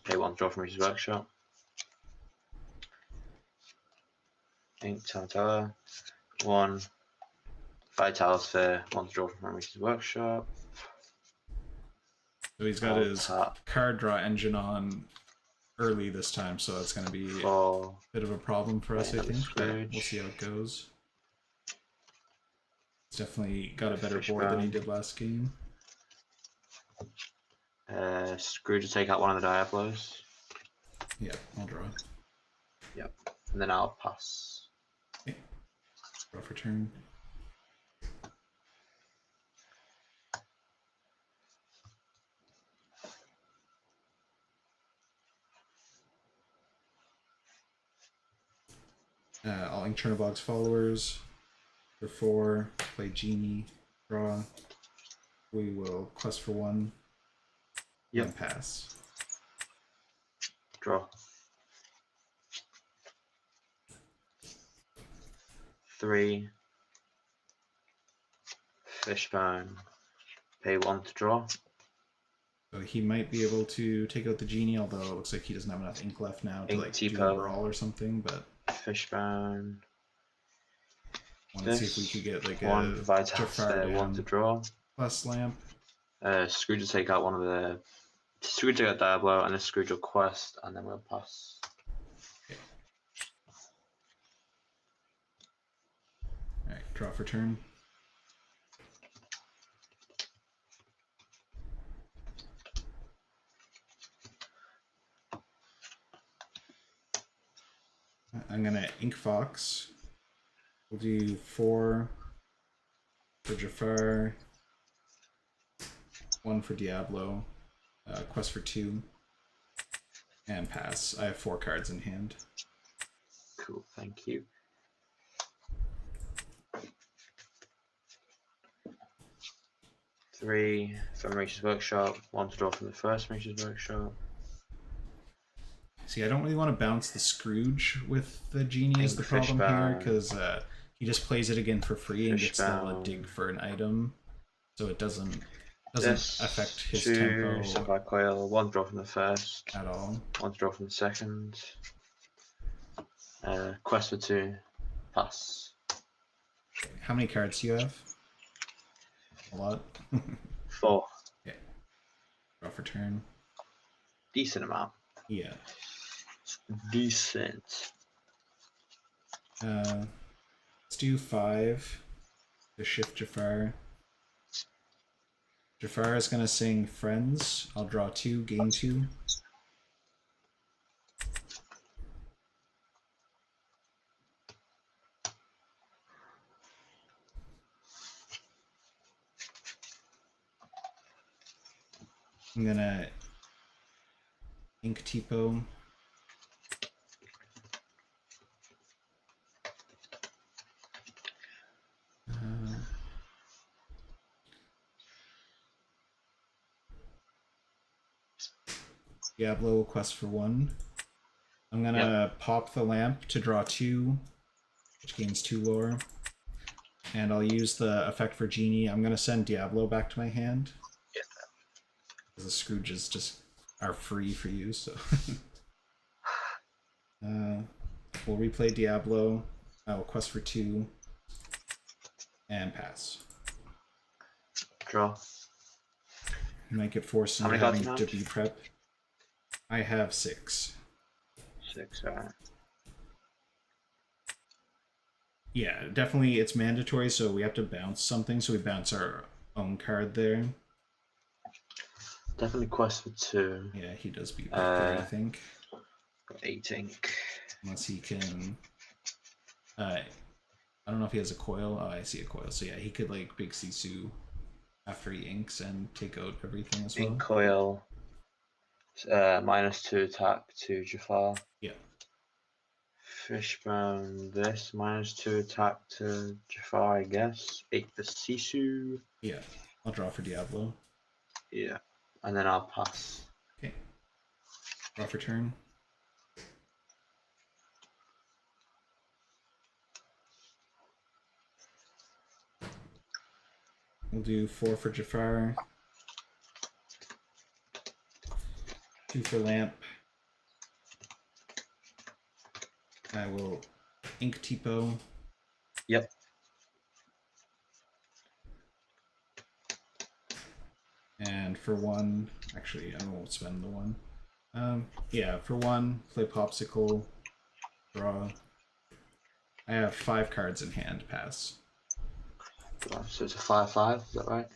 Pay 1 draw from his workshop. Ink Tower. 1 Vital Sphere. 1 to draw from Reach's Workshop. So he's got I'll his tap card draw engine on early this time, so it's going to be a 4. bit of a problem for us, I Another think, but we'll Scrooge. see how it goes. He's definitely got a better Fish board than he bone. did last game. Scrooge to take out one of the Diablos. Yeah, I'll draw. And then I'll pass. Draw for turn. All Ink Chernobog's followers. For 4, play Genie, draw. We will quest for 1. Yep. And pass. Draw. 3. Fishbone. Pay 1 to draw. So he might be able to take out the Genie, although it looks like he doesn't have enough ink left now to Ink like do a Tipo. brawl or something, but Fishbone. I want to see if we could get like 1 a Vital Jafar Sphere. 1 to down draw. plus lamp. Scrooge to take out one of the. Scrooge to take out Diablo, and then Scrooge will quest, and then we'll pass. Alright, draw for turn. I'm gonna Ink Fox. We'll do 4 for Jafar, 1 for Diablo, quest for 2, and pass. I have 4 cards in hand. Cool, thank you. Three from Reach's Workshop, 1 to draw from the first Reach's Workshop. See, I don't really want to bounce the Scrooge with the Genie is the problem here, because he just plays it again for free and gets the dig for an item, so it doesn't affect his tempo Sapphire Coil, 1 draw from the first, at all. 1 to draw from the second. Quest for 2, pass. How many cards do you have? A lot. 4, Okay. Draw for turn. decent amount. Yeah. Decent. Let's do 5 to shift Jafar. Jafar is gonna sing Friends. I'll draw 2, gain 2. I'm gonna Ink Tipo. Diablo will quest for 1. I'm gonna pop the lamp to draw 2, which gains 2 lore. And I'll use the effect for Genie. I'm gonna send Diablo back to my hand. Yeah. The Scrooges just are free for you, so. We'll replay Diablo. I will quest for 2. And pass. Draw. You might get forced How into many having cards to you be prep. I have 6. 6, alright. Yeah, definitely it's mandatory, so we have to bounce something, so we bounce our own card there. Definitely quest for 2. Yeah, he does beat back there, I think. Got 8 ink. Unless he can... I don't know if he has a coil. Oh, I see a coil. So yeah, he could like Big Sisu after he inks and take out everything as well. Ink Coil. -2 attack to Jafar. Yeah. Fishbone, this -2 attack to Jafar, I guess. 8 for Sisu. Yeah, I'll draw for Diablo. Yeah, and then I'll pass. Okay. Draw for turn. We'll do 4 for Jafar. 2 for Lamp. I will Ink Tipo. Yep. And for 1, actually, I won't spend the 1. Yeah, for 1, play Popsicle, draw. I have 5 cards in hand, pass. So it's a 5/5, is that right?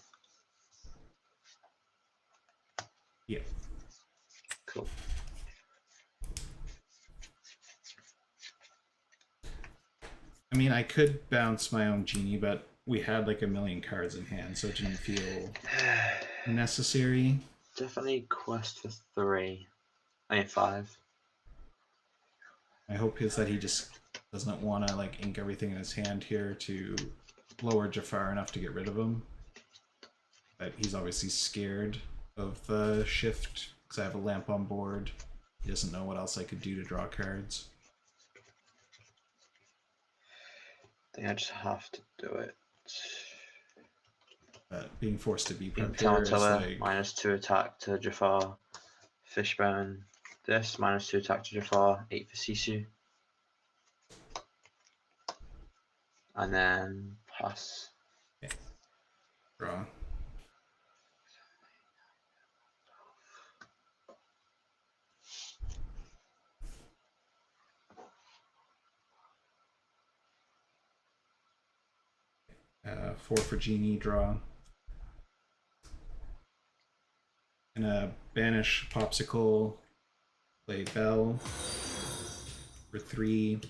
Yeah. Cool. I mean, I could bounce my own Genie, but we had like a million cards in hand, so it didn't feel necessary. Definitely quest for 3. I mean 5. My hope is that he just doesn't want to like ink everything in his hand here to lower Jafar enough to get rid of him. But he's obviously scared of the shift because I have a lamp on board. He doesn't know what else I could do to draw cards. I think I just have to do it. But being forced to be prep here is Tarantella, like... -2 attack to Jafar. Fishbone, this, -2 attack to Jafar, 8 for Sisu. And then pass. Okay. Draw. Uh, 4 for Genie, draw. And banish Popsicle, play Bell for 3.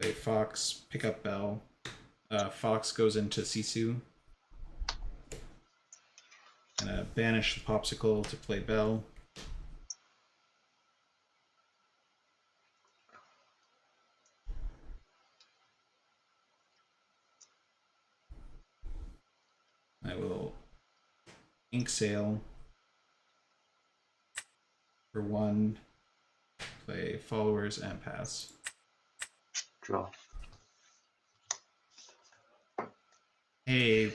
Play Fox, pick up Bell. Fox goes into Sisu. And banish the Popsicle to play Bell. I will Ink Sail for 1, play Followers and pass. Draw. Hey,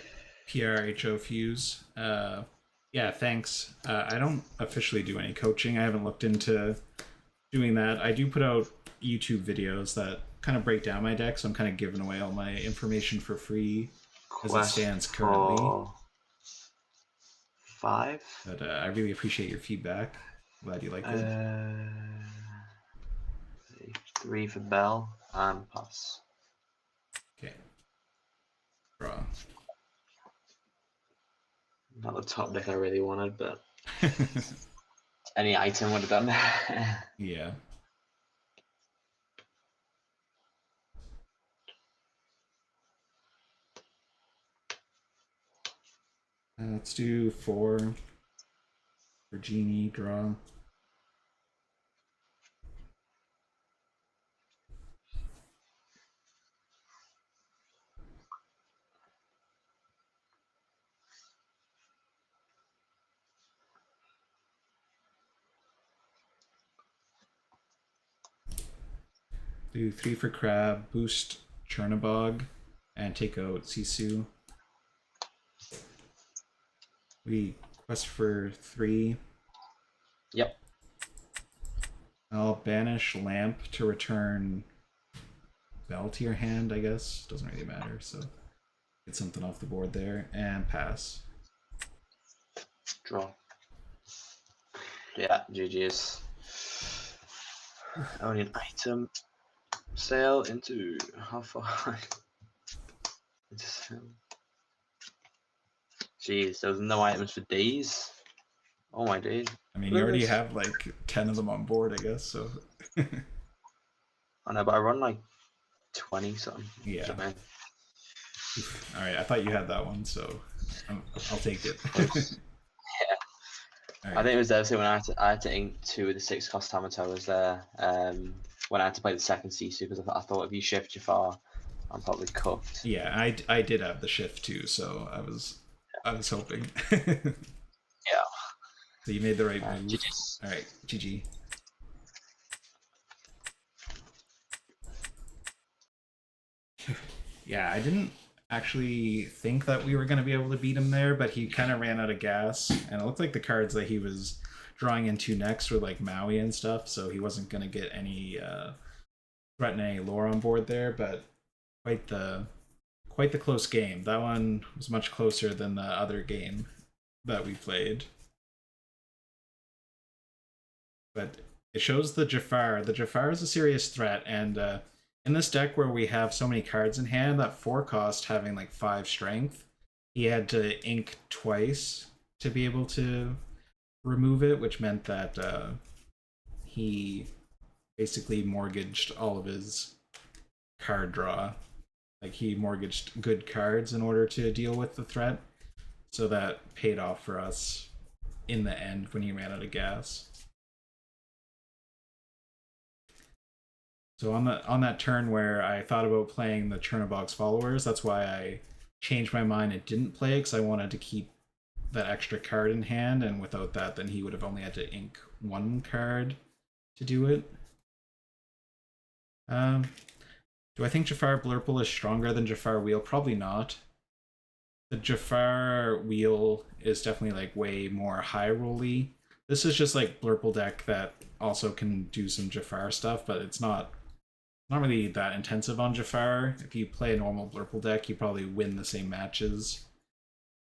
PRHO Fuse. Yeah, thanks. I don't officially do any coaching. I haven't looked into doing that. I do put out YouTube videos that kind of break down my deck, so I'm kind of giving away all my information for free as it stands currently. For 5. But I really appreciate your feedback. Glad you like it. 3 for Bell and pass. Okay. Draw. Not the top deck I really wanted, but any item would have done. Yeah. Let's do 4 for Genie, draw. Do 3 for Crab, boost Chernabog, and take out Sisu. We quest for 3. Yep. I'll banish Lamp to return Bell to your hand, I guess. Doesn't really matter, so get something off the board there, and pass. Draw. Yeah, GG's. Only an item. Sail into how far? Jeez, there was no items for days. Oh my days. I mean, you already have like 10 of them on board, I guess, so. I know, but I run like 20 something. Yeah. Man. Alright, I thought you had that one, so I'll take it. Yeah. Right. I think it was devastating when I had to ink 2 of the 6 cost Tamatoas there. When I had to play the second Sisu, because I thought if you shift Jafar, I'm probably cooked. Yeah, I did have the shift too, so I was hoping. Yeah. So you made the right move. GG's. All right, GG. Yeah, I didn't actually think that we were going to be able to beat him there, but he kind of ran out of gas, and it looked like the cards that he was drawing into next were like Maui and stuff, so he wasn't going to get any threaten any lore on board there, but quite the close game. That one was much closer than the other game that we played. But it shows the Jafar. The Jafar is a serious threat, and in this deck where we have so many cards in hand, that 4 cost having like 5 strength, he had to ink twice to be able to remove it, which meant that he basically mortgaged all of his card draw. Like, he mortgaged good cards in order to deal with the threat, so that paid off for us in the end when he ran out of gas. So on that turn where I thought about playing the Chernobog's Followers, that's why I changed my mind and didn't play it, because I wanted to keep that extra card in hand, and without that, then he would have only had to ink 1 card to do it. Do I think Jafar Blurple is stronger than Jafar Wheel? Probably not. The Jafar Wheel is definitely like way more high rolly. This is just like Blurple deck that also can do some Jafar stuff, but it's not really that intensive on Jafar. If you play a normal Blurple deck, you probably win the same matches,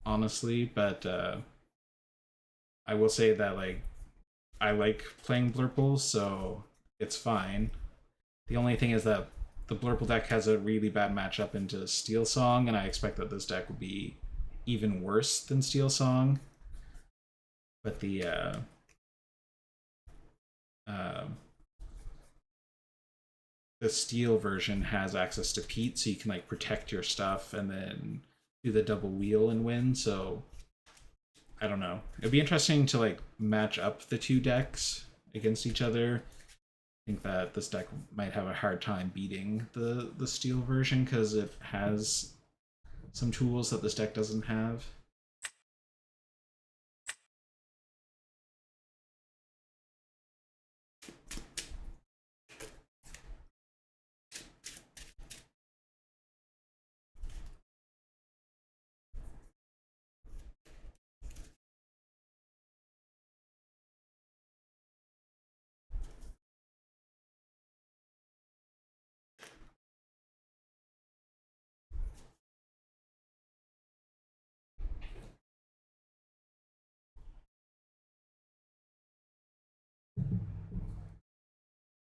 honestly. But I will say that like I like playing Blurple, so it's fine. The only thing is that the Blurple deck has a really bad matchup into Steel Song, and I expect that this deck will be even worse than Steel Song. But the Steel version has access to Pete, so you can like protect your stuff and then do the double wheel and win. So I don't know. It'd be interesting to like match up the 2 decks against each other. I think that this deck might have a hard time beating the Steel version because it has some tools that this deck doesn't have.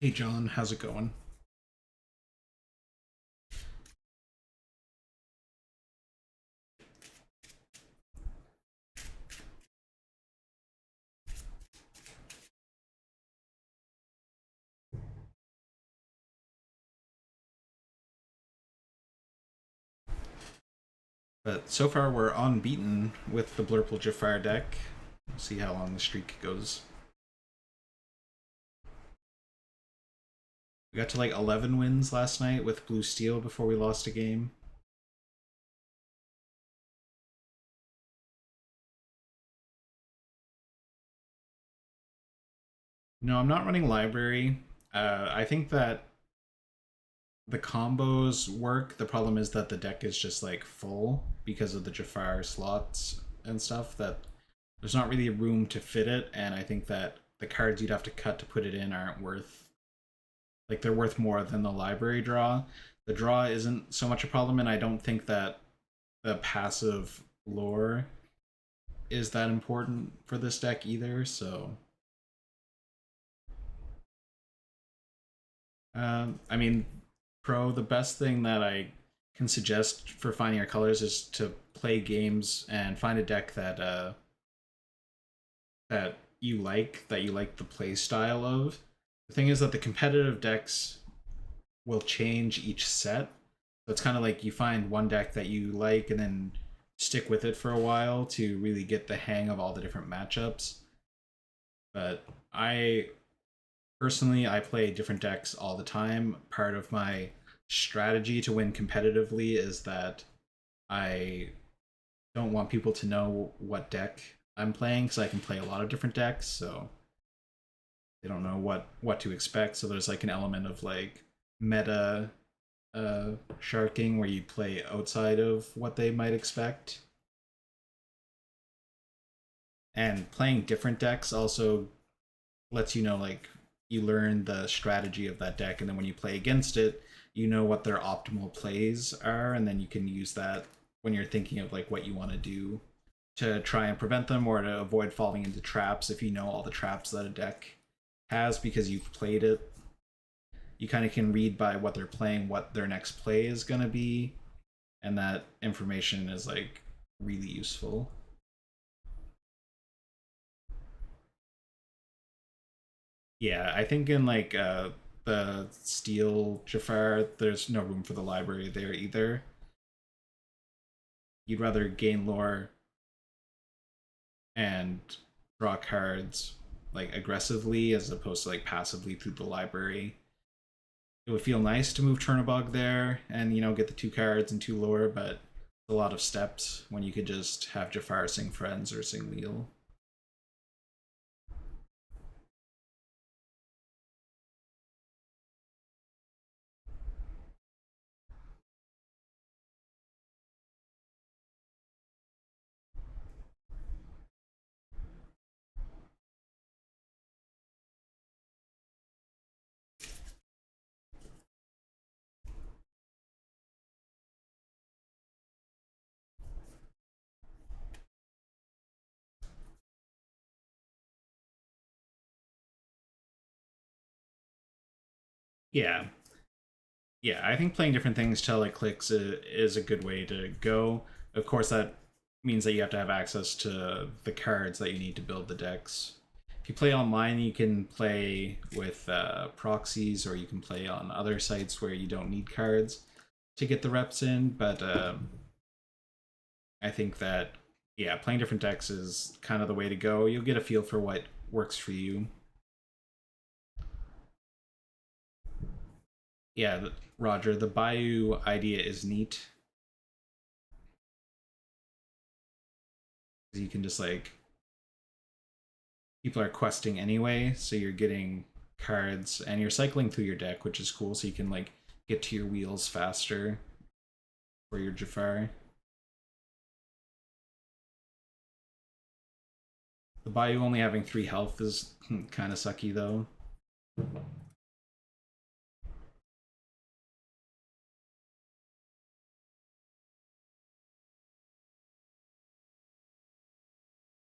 Hey John, how's it going? But so far we're unbeaten with the Blurple Jafar deck. We'll see how long the streak goes. We got to like 11 wins last night with Blue Steel before we lost a game. No, I'm not running library. I think that the combos work. The problem is that the deck is just like full because of the Jafar slots and stuff, that there's not really room to fit it, and I think that the cards you'd have to cut to put it in aren't worth, like, they're worth more than the library draw. The draw isn't so much a problem, and I don't think that the passive lore is that important for this deck either, so I mean, Pro, the best thing that I can suggest for finding your colors is to play games and find a deck that that you like the play style of. The thing is that the competitive decks will change each set. So it's kind of like you find one deck that you like and then stick with it for a while to really get the hang of all the different matchups. But personally, I play different decks all the time. Part of my strategy to win competitively is that I don't want people to know what deck I'm playing, because I can play a lot of different decks, so they don't know what to expect. So there's like an element of like meta sharking where you play outside of what they might expect. And playing different decks also lets you know like you learn the strategy of that deck, and then when you play against it, you know what their optimal plays are, and then you can use that when you're thinking of like what you want to do to try and prevent them or to avoid falling into traps. If you know all the traps that a deck has because you've played it, you kind of can read by what they're playing what their next play is going to be, and that information is like really useful. Yeah, I think in like the Steel Jafar, there's no room for the library there either. You'd rather gain lore and draw cards like aggressively as opposed to like passively through the library. It would feel nice to move Chernobog there and get the 2 cards and 2 lore, but a lot of steps when you could just have Jafar sing Friends or sing Wheel. Yeah, yeah, I think playing different things till it clicks is a good way to go. Of course, that means that you have to have access to the cards that you need to build the decks. If you play online, you can play with proxies, or you can play on other sites where you don't need cards to get the reps in. But I think that, yeah, playing different decks is kind of the way to go. You'll get a feel for what works for you. Yeah, Roger, the Bayou idea is neat. You can just like, people are questing anyway, so you're getting cards and you're cycling through your deck, which is cool, so you can like get to your wheels faster for your Jafar. The Bayou only having 3 health is kind of sucky though.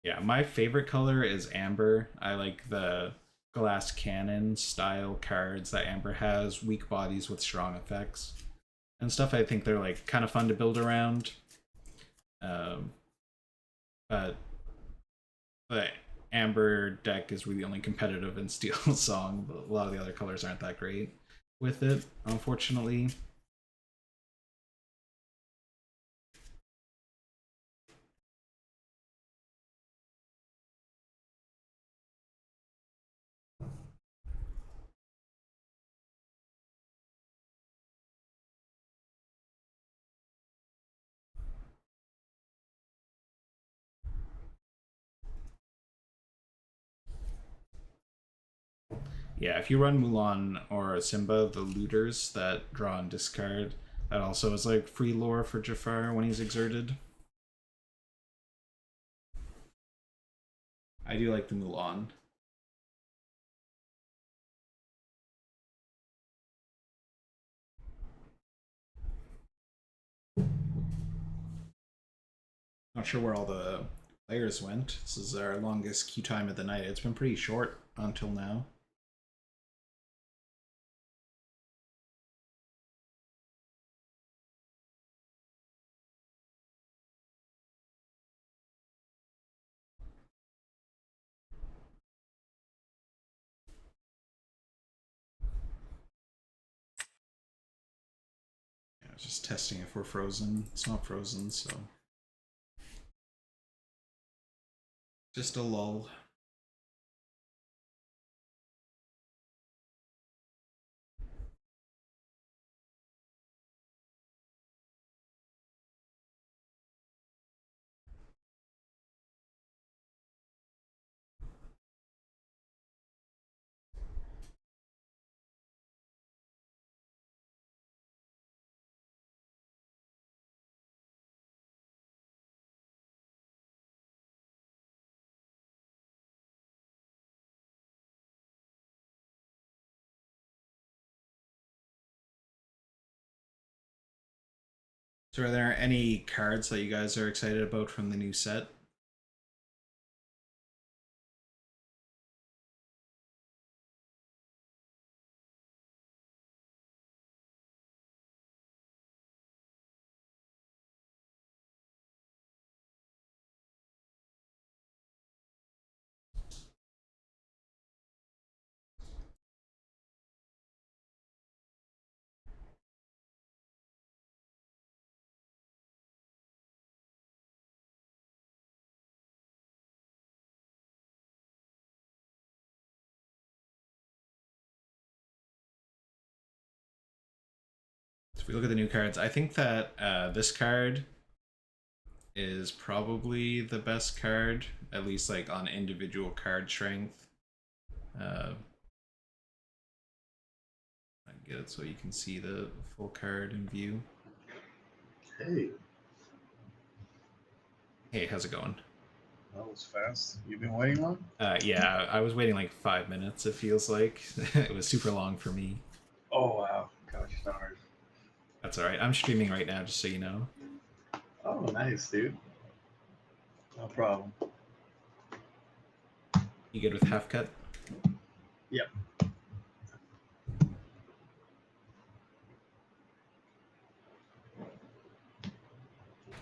Yeah, my favorite color is Amber. I like the glass cannon style cards that Amber has, weak bodies with strong effects and stuff. I think they're like kind of fun to build around. Um, but the Amber deck is really only competitive in Steel Song. But a lot of the other colors aren't that great with it, unfortunately. Yeah, if you run Mulan or Simba, the looters that draw and discard, that also is like free lore for Jafar when he's exerted. I do like the Mulan. Not sure where all the players went. This is our longest queue time of the night. It's been pretty short until now. Yeah, just testing if we're frozen. It's not frozen, so just a lull. So are there any cards that you guys are excited about from the new set? So if we look at the new cards, I think that this card is probably the best card, at least like on individual card strength. I get it so you can see the full card in view. Hey, Hey, how's it going? that was fast. You've been waiting long? Yeah, I was waiting like 5 minutes, it feels like. It was super long for me. Oh wow, gosh darn. That's alright. I'm streaming right now, just so you know. Oh, nice, dude. No problem. You good with half cut? Yep.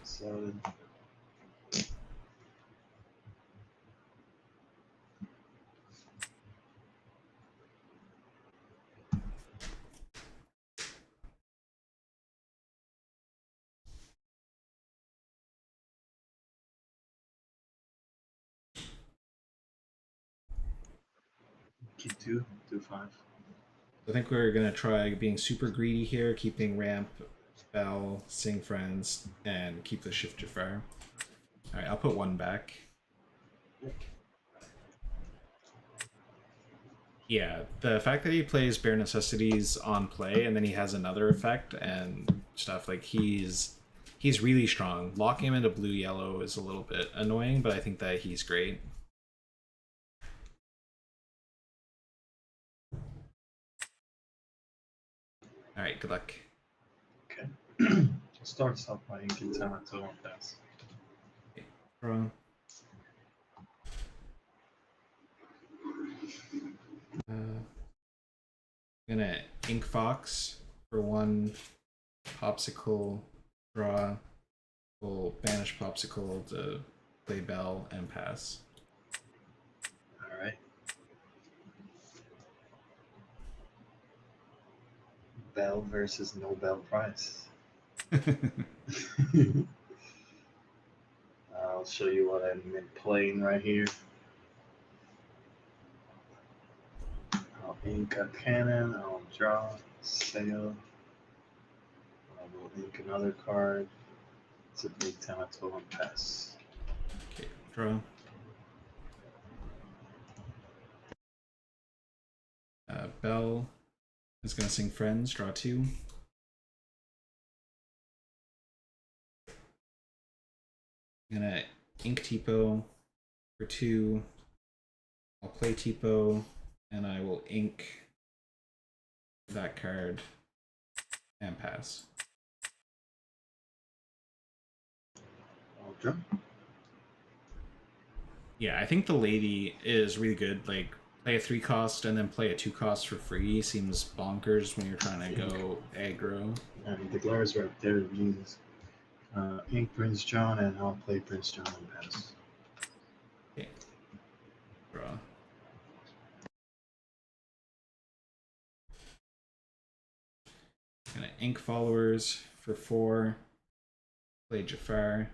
So, keep 2, 2, 5. I think we're gonna try being super greedy here, keeping ramp, bell, sing friends, and keep the shift Jafar. Alright, I'll put one back. Yeah, the fact that he plays Bare Necessities on play and then he has another effect and stuff, like he's really strong. Locking him into blue-yellow is a little bit annoying, but I think that he's great. Alright, good luck. Okay. Starts off by inking 10 at 2 on pass. Draw. I'm gonna Ink Fox for 1 popsicle, draw, full banish popsicle to play bell and pass. Alright. Bell versus no bell price. I'll show you what I'm playing right here. I'll ink a cannon, I'll draw, sail. I will ink another card. It's a big 10 at 12 on pass. Okay, draw. Bell is gonna sing friends, draw 2. I'm gonna ink Tipo for 2. I'll play Tipo, and I will ink that card and pass. I'll draw. Yeah, I think the lady is really good. Like, play a 3 cost and then play a 2 cost for free seems bonkers when you're trying to go aggro. And the glare is right there. Use ink Prince John, and I'll play Prince John and pass. Okay. Draw. Gonna ink followers for 4. Play Jafar.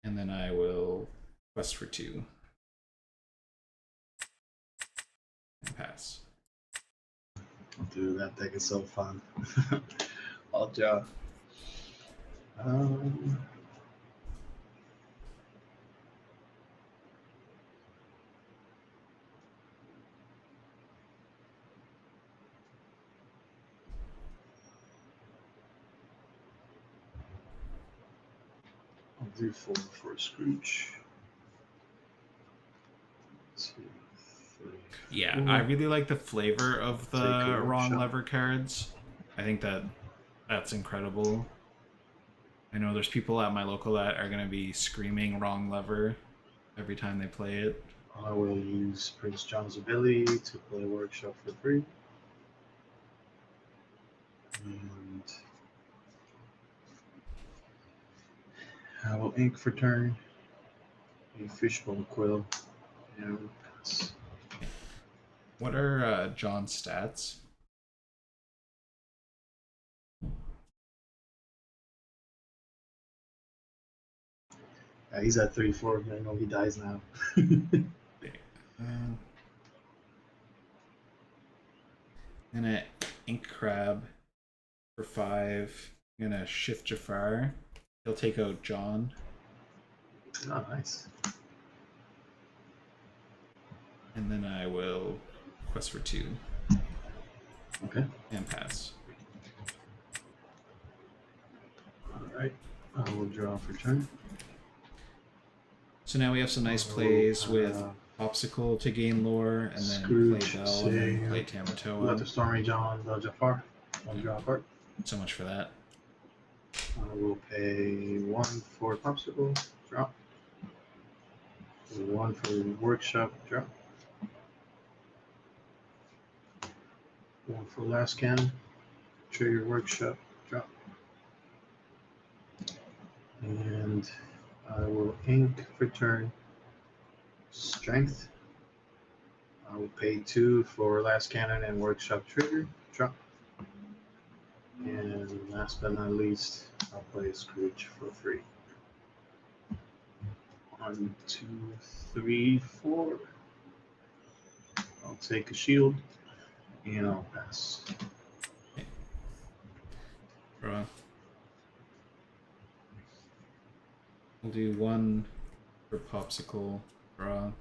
And then I will quest for 2. And pass. Dude, that deck is so fun. I'll draw. I'll do 4 for Scrooge. 2, 3. Yeah, Ooh. I really like the flavor of Take the a wrong shot. lever cards. I think that that's incredible. I know there's people at my local that are gonna be screaming wrong lever every time they play it. I will use Prince John's ability to play Workshop for free. And I will ink for turn. A fishbone quill. And pass. What are John's stats? He's at 34. I know he dies now. I'm gonna ink crab for 5. I'm gonna shift Jafar. He'll take out John. Oh, nice. And then I will quest for 2. Okay. And pass. All right. I will draw for turn. So now we have some nice plays with Popsicle to gain lore, and then Scrooge, play Bell, and then play Let Tamatoa. the Stormy John, the Jafar. One draw card. So much for that. I will pay 1 for Popsicle. Drop. 1 for Workshop. Drop. 1 for Last Cannon. Trigger Workshop. Drop. And I will ink for turn. Strength. I will pay 2 for Last Cannon and Workshop Trigger. Drop. And last but not least, I'll play Scrooge for free. 1, 2, 3, 4. I'll take a shield and I'll pass. Draw. We'll do 1 for Popsicle. Draw.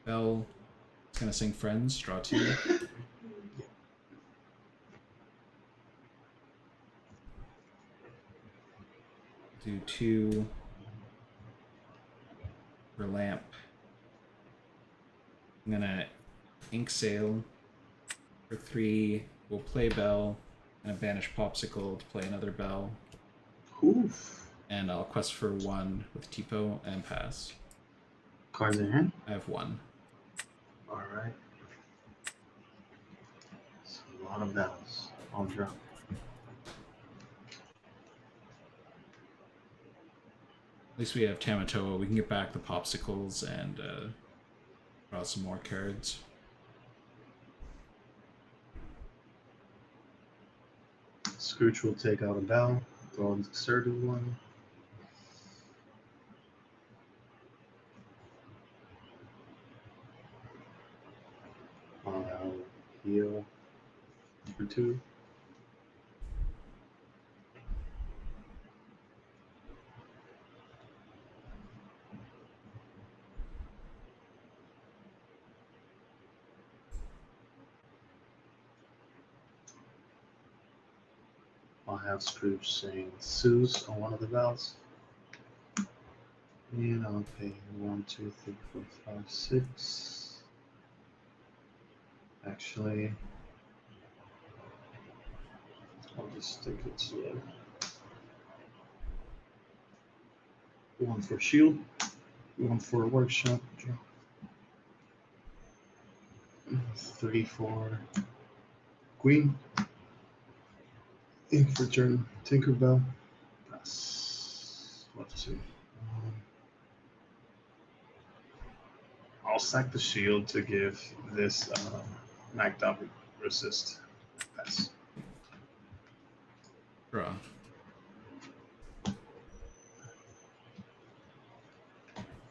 Bell. It's gonna sing Friends. Draw 2. Do 2 for Lamp. I'm gonna ink Sail for 3. We'll play Bell. I'm gonna banish Popsicle to play another Bell. Oof. And I'll quest for 1 with Tipo and pass. Cards in hand. I have 1. All right. It's a lot of bells. I'll drop. At least we have Tamatoa. We can get back the Popsicles and draw some more cards. Scrooge will take out a bell. Draw an assertive one. I'll heal for 2. I'll have Scrooge saying Sue's on one of the bells. And I'll pay 1, 2, 3, 4, 5, 6. Actually, I'll just stick it slow. 1 for shield, 1 for workshop. 3 for queen. Ink for turn. Tinkerbell. Pass. Let's see. I'll sack the shield to give this knocked up resist. Pass. Draw.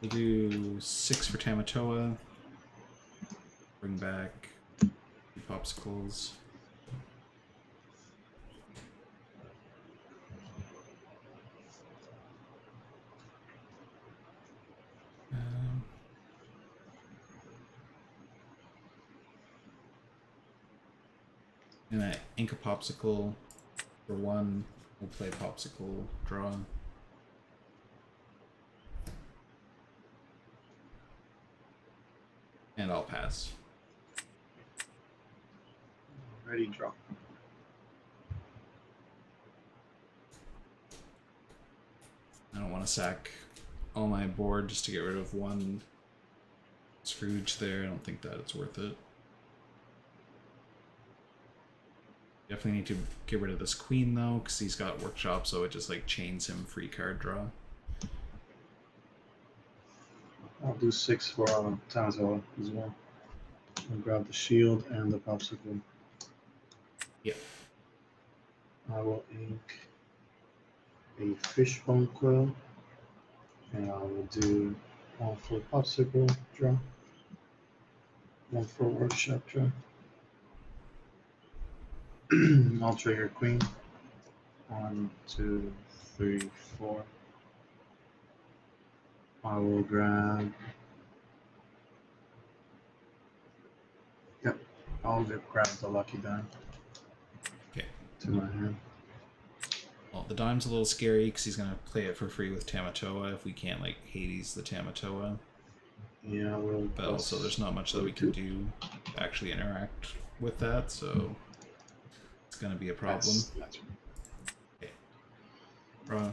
We'll do 6 for Tamatoa. Bring back 2 Popsicles. And I ink a Popsicle for 1. We'll play Popsicle, draw. And I'll pass. Ready, draw. want to sack all my board just to get rid of one Scrooge there. I don't think that it's worth it. Definitely need to get rid of this queen though, because he's got workshop, so it just like chains him free card draw. I'll do 6 for Tazo as well. I'll grab the shield and the popsicle. Yep. I will ink a fishbone quill, and I will do 1 for popsicle draw, 1 for workshop draw. I'll trigger queen. 1, 2, 3, 4. I will grab. Yep, I'll just grab the lucky dime. Okay. To my hand. Well, the dime's a little scary because he's gonna play it for free with Tamatoa if we can't like Hades the Tamatoa. Yeah, we'll. But also, there's not much that we can do to actually interact with that, so it's gonna be a problem. That's Okay. Draw.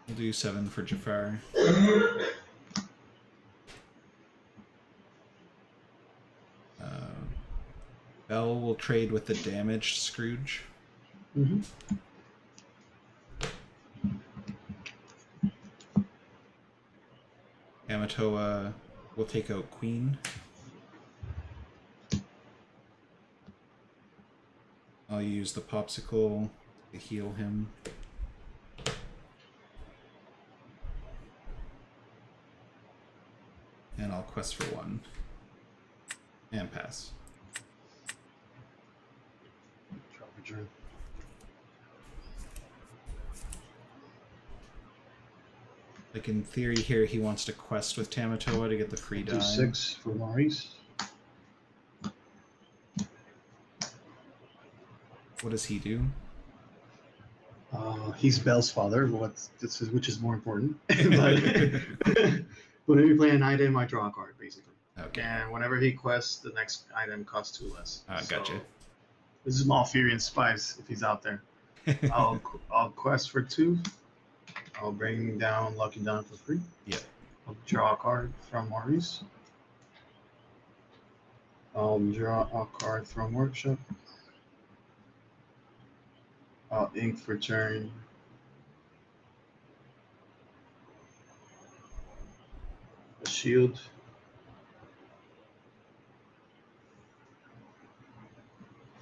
We'll do 7 for Jafar. Bell will trade with the damaged Scrooge. Mm-hmm. Tamatoa will take out Queen. I'll use the popsicle to heal him. And I'll quest for 1. And pass. Drop a dream. Like in theory here, he wants to quest with Tamatoa to get the free Do dime. 6 for Maurice. What does he do? He's Bell's father, which is more important. but whenever you play an item, I draw a card, basically. Okay. And whenever he quests, the next item costs 2 less. Gotcha. This is Malfurion Spice, if he's out there. I'll quest for 2. I'll bring down Lucky Dime for free. Yeah. I'll draw a card from Maurice. I'll draw a card from Workshop. I'll ink for turn. A shield.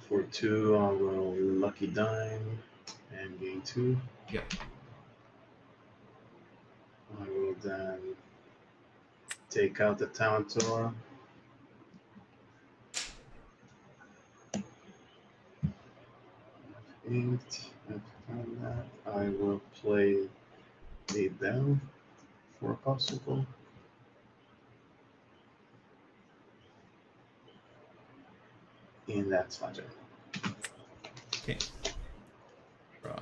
For 2, I will Lucky Dime and gain 2. Yep. I will then take out the Tamantora. Inked. I've done that. I will play a bell for a popsicle. And that's my turn. Okay. Draw.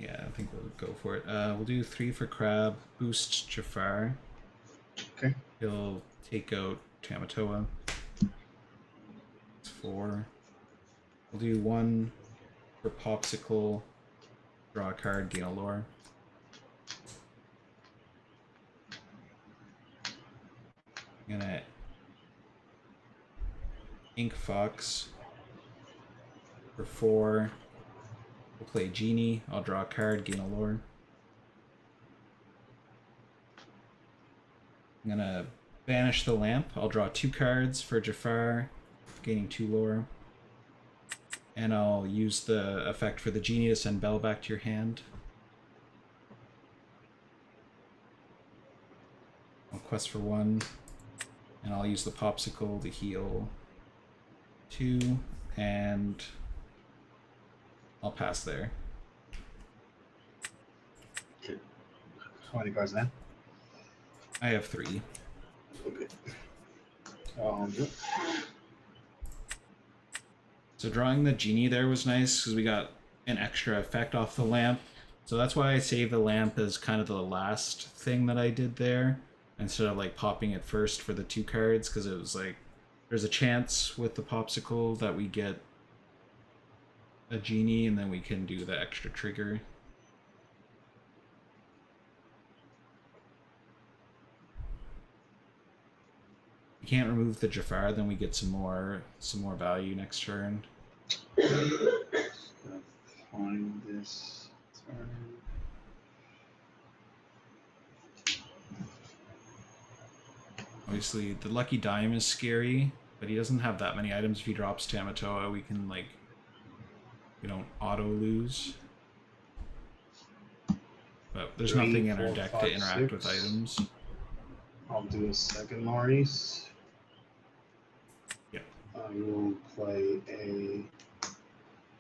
Yeah, I think we'll go for it. We'll do 3 for Crab, boost Jafar. Okay. He'll take out Tamatoa. It's 4. We'll do 1 for Popsicle, draw a card, gain a lore. I'm gonna ink Fox for 4. We'll play Genie. I'll draw a card, gain a lore. I'm gonna banish the lamp. I'll draw 2 cards for Jafar, gaining 2 lore. And I'll use the effect for the genie to send Bell back to your hand. I'll quest for 1. And I'll use the popsicle to heal 2. And I'll pass there. Okay. How many cards now? I have 3. Okay. So drawing the genie there was nice because we got an extra effect off the lamp. So that's why I saved the lamp as kind of the last thing that I did there, instead of like popping it first for the 2 cards, because it was like there's a chance with the popsicle that we get a genie and then we can do the extra trigger. You can't remove the Jafar, then we get some more value next turn. Find this turn. Obviously, the Lucky Dime is scary, but he doesn't have that many items. If he drops Tamatoa, we can, like, we don't auto-lose. But there's 3, nothing in 4, our deck 5, to interact 6. with items. I'll do a second Maurice. Yeah. I will play a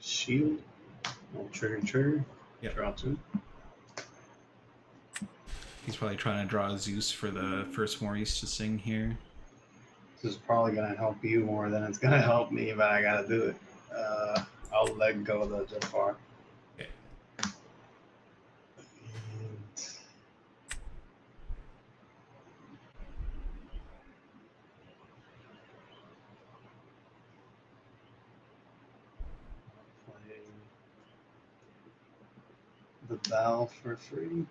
shield. I'll trigger. Yep. Draw 2. He's probably trying to draw a Zeus for the first Maurice to sing here. This is probably gonna help you more than it's gonna help me, but I gotta do it. I'll let go of the Jafar. Okay. And play the Bell for free.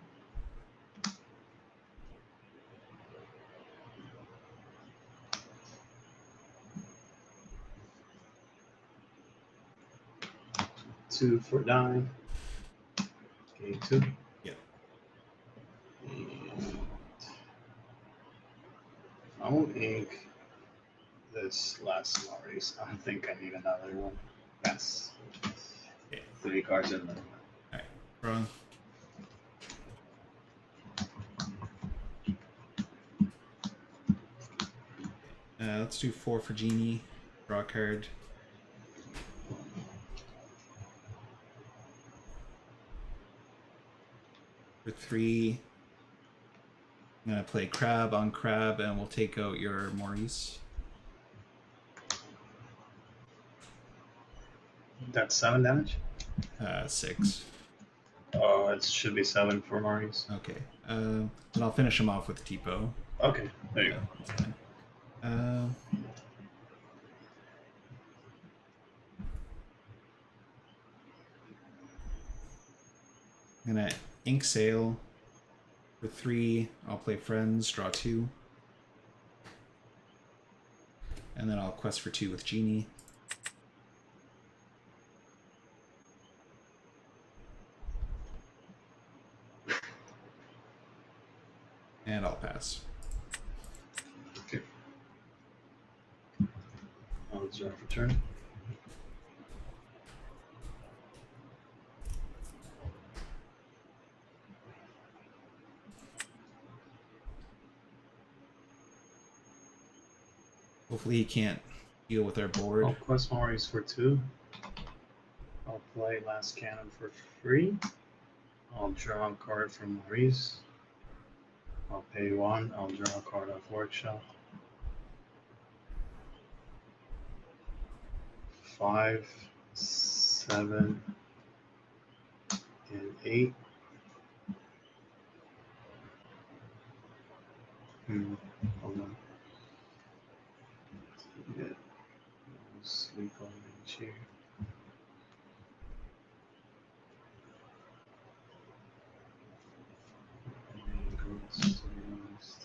Two for dime. Game 2. Yeah. And I won't ink this last Maurice. I think I need another one. That's Okay. 3 cards in there. Alright. Wrong. Let's do 4 for Genie. Draw a card. For 3, I'm gonna play Crab on Crab, and we'll take out your Maurice. That's 7 damage. 6. Oh, it should be 7 for Maurice. Okay. Then I'll finish him off with Tipo. Okay, there you go. That's fine. I'm gonna ink Sail. For 3, I'll play Friends, draw 2. And then I'll quest for 2 with Genie. And I'll pass. Okay. I'll draw for turn. Hopefully he can't deal with our board. I'll quest Maurice for 2. I'll play Last Cannon for free. I'll draw a card from Maurice. I'll pay 1. I'll draw a card off Workshop. 5, 7, and 8. Hold on. Yeah. I'll sleep on the chair. And go to the list.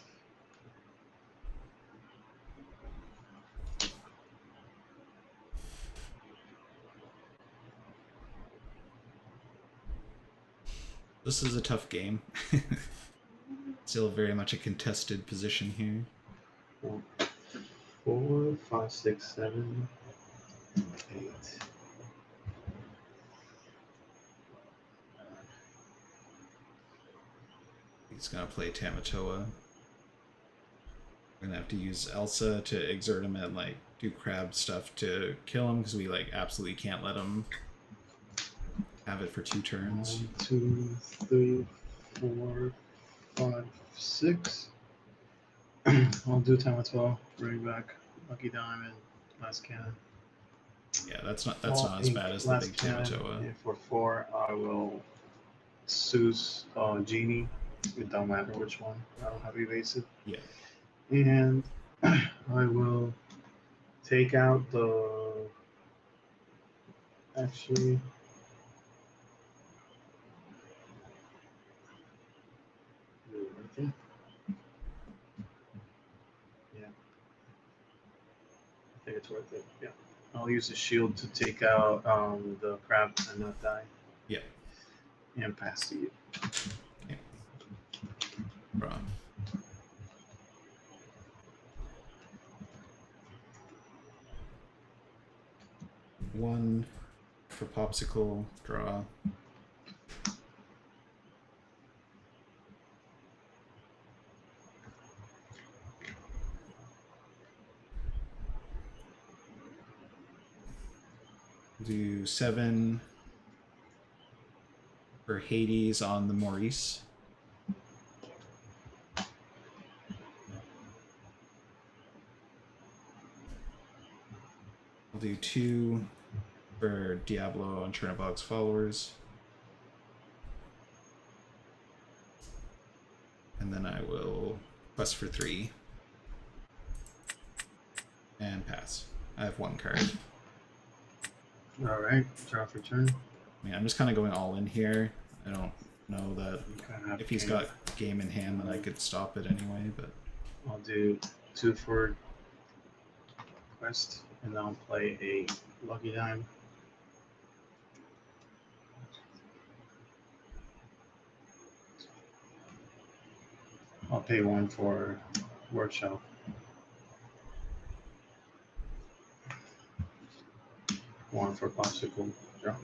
This is a tough game. Still very much a contested position here. 4, 5, 6, 7, 8. He's gonna play Tamatoa. We're gonna have to use Elsa to exert him and like do crab stuff to kill him because we like absolutely can't let him have it for 2 turns. 1, 2, 3, 4, 5, 6. I'll do Tamatoa. Bring back Lucky Diamond. Last cannon. Yeah, that's not as bad as the big Tamatoa. And for 4, I will Seuss Genie. It don't matter which one. I don't have evasive. Yeah. And I will take out the. Actually. Yeah. I think it's worth it. Yeah. I'll use the shield to take out the crab and not die. Yeah. And pass to you. Okay. Draw. One for Popsicle, draw. Do 7 for Hades on the Maurice. I'll do 2 for Diablo and Chernobog's followers. And then I will quest for 3. And pass. I have 1 card. Alright, draw for turn. I mean, I'm just kind of going all in here. I don't know that if he's got game in hand that I could stop it anyway, but I'll do 2 for quest, and I'll play a Lucky Dime. I'll pay 1 for Workshop. One for Popsicle. Draw.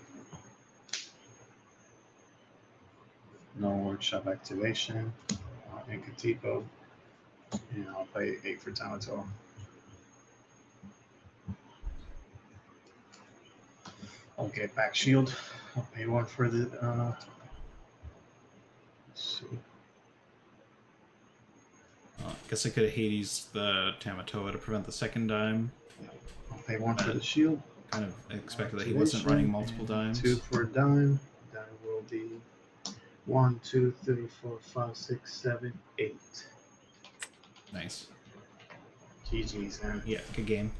No Workshop activation. Incativo. And I'll play 8 for Tamatoa. I'll get back shield. I'll pay 1 for the. Let's see. I guess I could have Hades the Tamatoa to prevent the second dime. I'll pay 1 for the shield. Kind of expected that he wasn't running multiple dimes. 2 for a dime. That will be 1, 2, 3, 4, 5, 6, 7, 8. Nice. GG's, man. Yeah, good game.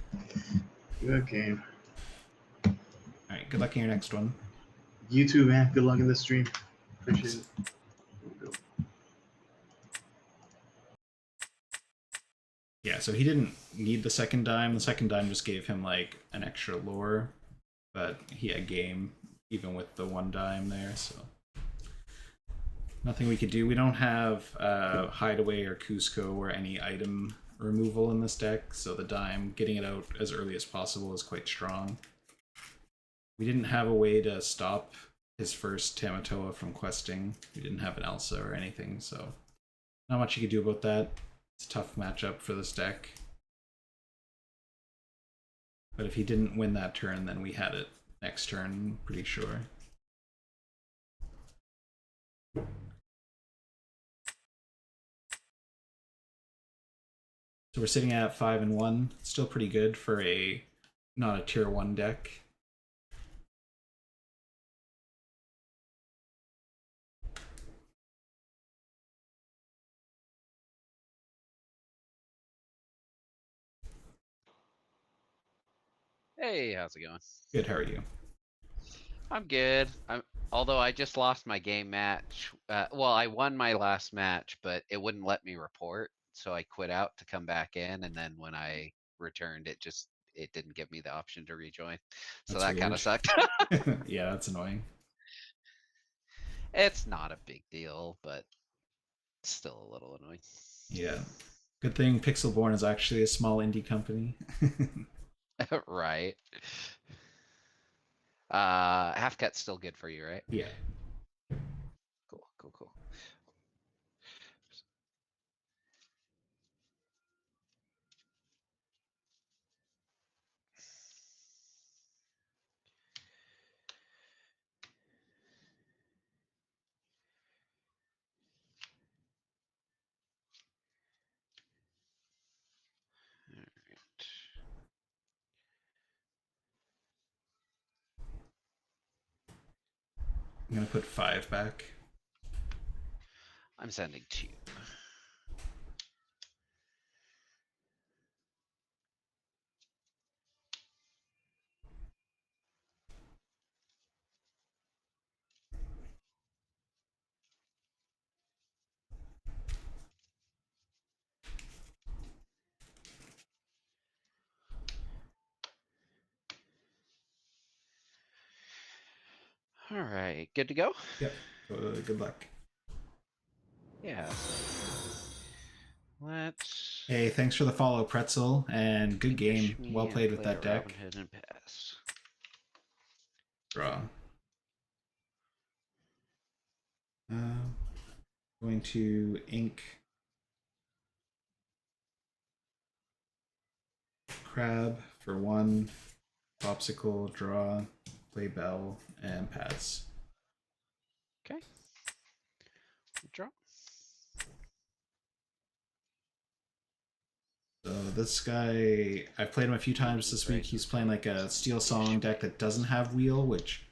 Good game. Alright, good luck in your next one. You too, man. Good luck in the stream. Appreciate it. Yeah, so he didn't need the second dime. The second dime just gave him like an extra lore, but he had game even with the 1 dime there, so nothing we could do. We don't have Hideaway or Cusco or any item removal in this deck, so the dime, getting it out as early as possible is quite strong. We didn't have a way to stop his first Tamatoa from questing. We didn't have an Elsa or anything, so not much you could do about that. It's a tough matchup for this deck. But if he didn't win that turn, then we had it next turn, I'm pretty sure. So we're sitting at 5-1. Still pretty good for a not a tier 1 deck. Hey, how's it going? Good, how are you? I'm good. Although I just lost my game match. Well, I won my last match, but it wouldn't let me report, so I quit out to come back in, and then when I returned, it didn't give me the option to rejoin. So That's that kind weird. of sucked. Yeah, that's annoying. It's not a big deal, but it's still a little annoying. Yeah. Good thing Pixelborn is actually a small indie company. Right. Half cut's still good for you, right? Yeah. Cool. I'm gonna put 5 back. I'm sending 2. All right, good to go? Yep. Good luck. Yeah. Let's Hey, thanks for the follow, Pretzel, and good keep the game. Shmee Well and played with play that a deck. Robin Hood and pass. Draw. Going to ink Crab for 1, Popsicle, draw, play Bell, and pass. Okay. Draw. So this guy, I've played him a few times this week. He's playing like a Steel Song deck that doesn't have Wheel, which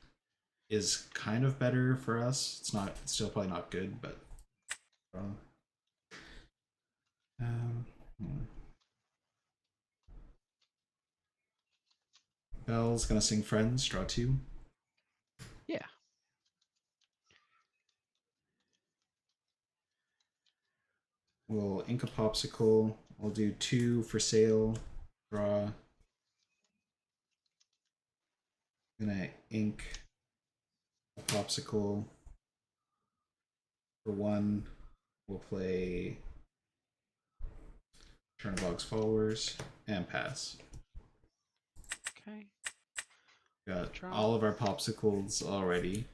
is kind of better for us. It's still probably not good, but Bell's gonna sing Friends, draw 2. Yeah. We'll ink a Popsicle. We'll do 2 for sale, draw. Gonna ink a Popsicle for 1. We'll play Chernobog's Followers and pass. Okay. Got Draw. all of our Popsicles already.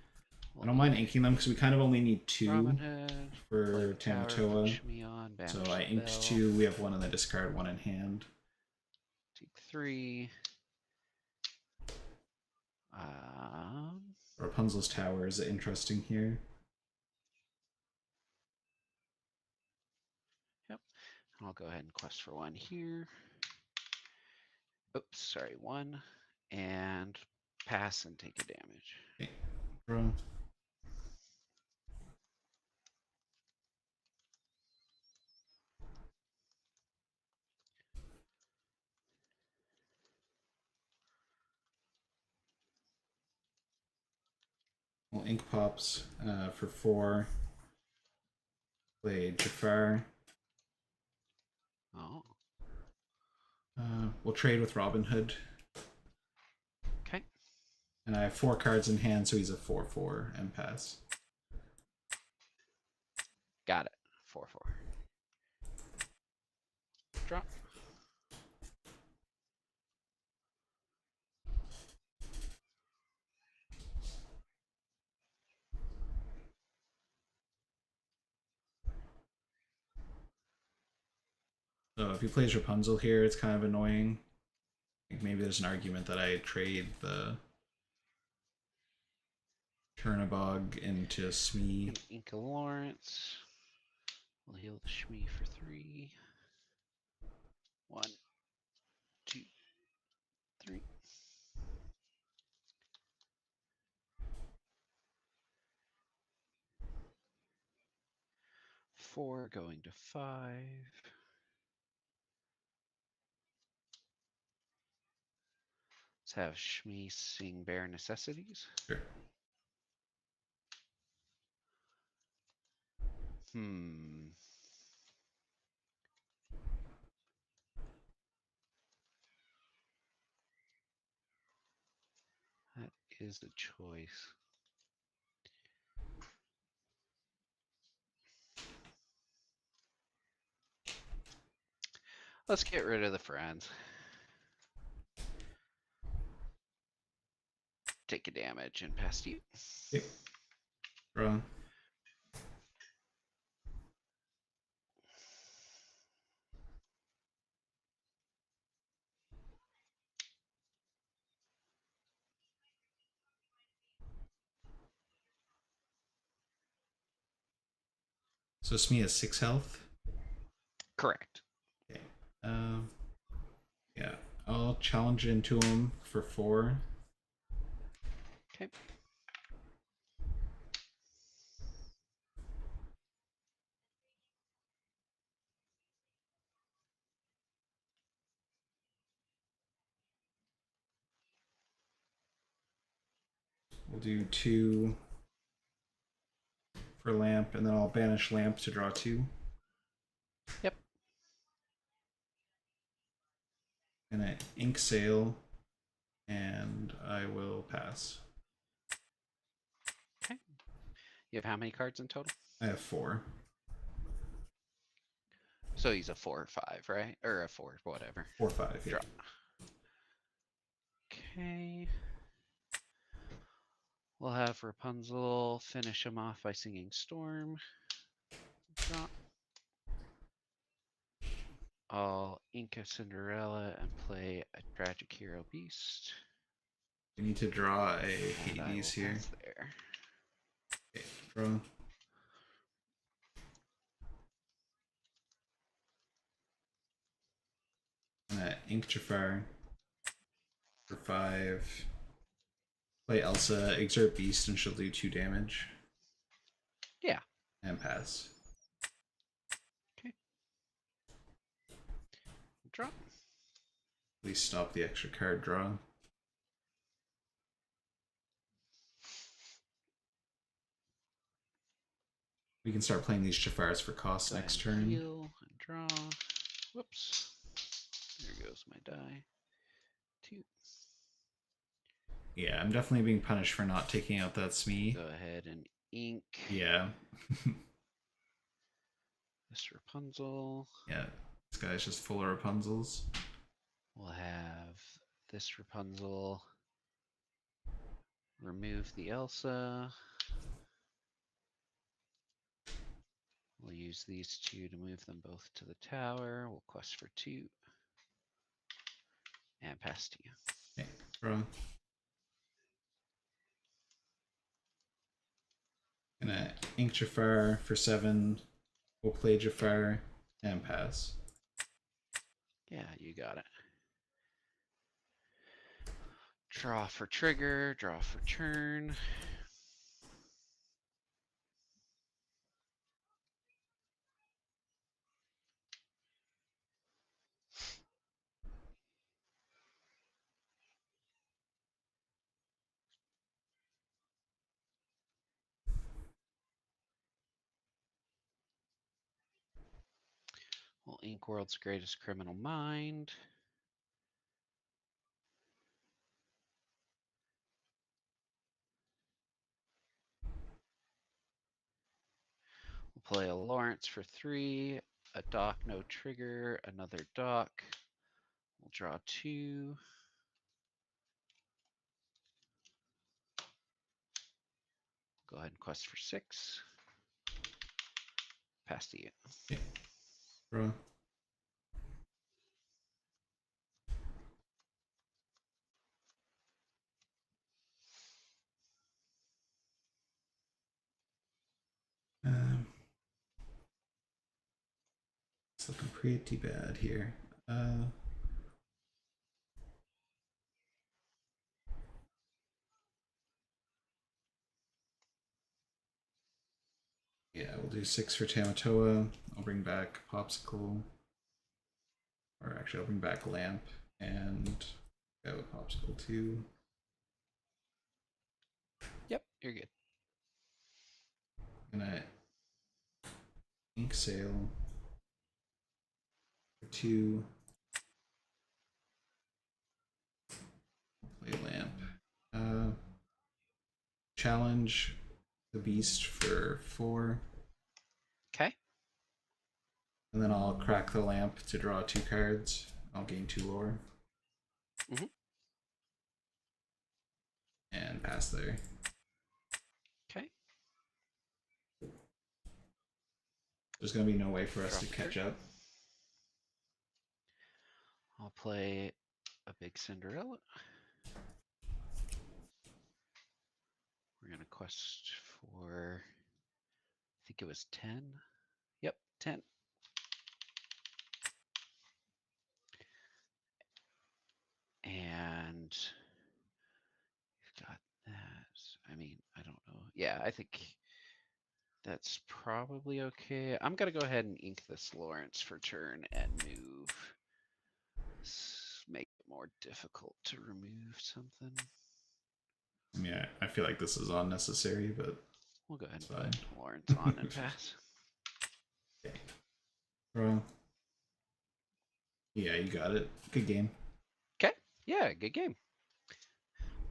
I don't mind inking them because we kind of only need 2 Robin Hood, for Tower, Tamatoa. Shmee on, So banish I the inked Bell. 2. We have 1 in the discard, 1 in hand. Take 3. Rapunzel's Tower is interesting here. Yep. I'll go ahead and quest for 1 here. Oops, sorry, 1. And pass and take a damage. Okay. Draw. We'll ink Pops for 4. Play Jafar. Oh. We'll trade with Robin Hood. Okay. And I have 4 cards in hand, so he's a 4/4 and pass. Got it. 4/4. Drop. So if he plays Rapunzel here, it's kind of annoying. I think maybe there's an argument that I trade the Chernobog into Smee. Inca Lawrence. We'll heal the Shmee for 3. 1, 2, 3. 4 going to 5. Let's have Shmee sing Bare Necessities. Sure. That is a choice. Let's get rid of the friends. Take a damage and pass to you. Okay. Draw. So Smee has 6 health. Correct. Okay. Yeah. I'll challenge into him for 4. Okay. We'll do 2 for lamp, and then I'll banish lamp to draw 2. Yep. Gonna ink sail, and I will pass. Okay. You have how many cards in total? I have 4. So he's a 4 or 5, right? Or a 4, whatever. 4, 5. Yeah. Draw. Okay. We'll have Rapunzel finish him off by singing Storm. Draw. I'll ink a Cinderella and play a Tragic Hero Beast. We need to draw a And I will Hades here. pass there. Okay, draw. Ink Jafar for 5. Play Elsa, exert beast, and she'll do 2 damage. Yeah. And pass. Draw. Please stop the extra card draw. We can start playing these Jafars for cost Go next ahead and turn. heal and draw. Whoops. There goes my die. 2. Yeah, I'm definitely being punished for not taking out that Smee. Go ahead and ink. Yeah. This Rapunzel. Yeah, this guy's just full of Rapunzels. We'll have this Rapunzel. Remove the Elsa. We'll use these 2 to move them both to the tower. We'll quest for 2. And pass to you. Okay, draw. Gonna ink Jafar for 7. We'll play Jafar and pass. Yeah, you got it. Draw for trigger, draw for turn. We'll ink World's Greatest Criminal Mind. We'll play a Lawrence for 3, a dock, no trigger, another dock. We'll draw 2. Go ahead and quest for 6. Pass to you. Okay, draw. It's looking pretty bad here. Yeah, we'll do 6 for Tamatoa. I'll bring back Popsicle. Or actually, I'll bring back Lamp and go with Popsicle too. Yep, you're good. Gonna ink sail for 2. Play Lamp. Challenge the Beast for 4. Okay. And then I'll crack the Lamp to draw 2 cards. I'll gain 2 lore. Mhm. And pass there. Okay. There's going to be no way for us to Drop catch card. up. I'll play a big Cinderella. We're going to quest for, I think it was 10. Yep, 10. And you've got that. I mean, I don't know. Yeah, I think that's probably okay. I'm going to go ahead and ink this Lawrence for turn and move. Make it more difficult to remove something. I mean, I feel like this is unnecessary, but We'll go ahead it's and fine. put Lawrence on and pass. Bro. Yeah, you got it. Good game. Okay. Yeah, good game.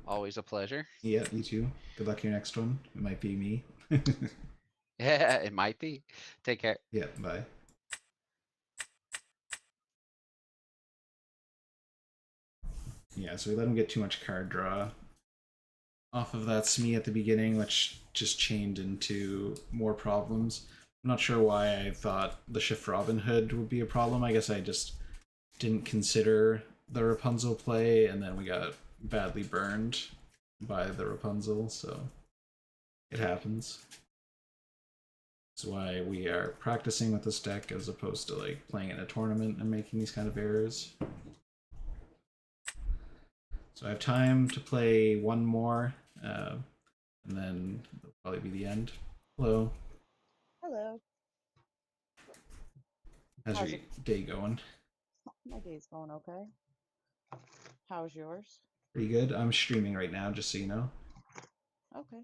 Always a pleasure. Yeah, you too. Good luck your next one. It might be me. Yeah, it might be. Take care. Yeah, bye. Yeah, so we let him get too much card draw off of that Smee at the beginning, which just chained into more problems. I'm not sure why I thought the Shift Robin Hood would be a problem. I guess I just didn't consider the Rapunzel play, and then we got badly burned by the Rapunzel, so it happens. That's why we are practicing with this deck as opposed to like playing in a tournament and making these kind of errors. So I have time to play one more, and then it'll probably be the end. Hello. Hello. How's How's your day going? My day's going okay. How's yours? Pretty good. I'm streaming right now, just so you know. Okay.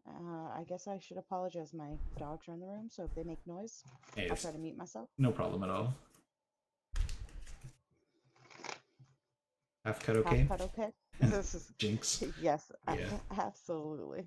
I guess I should apologize. My dogs are in the room, so if they make noise, Hey, I'll it's try to mute myself. no problem at all. Half cut okay? Half cut okay? This is Jinx. yes, Yeah. absolutely.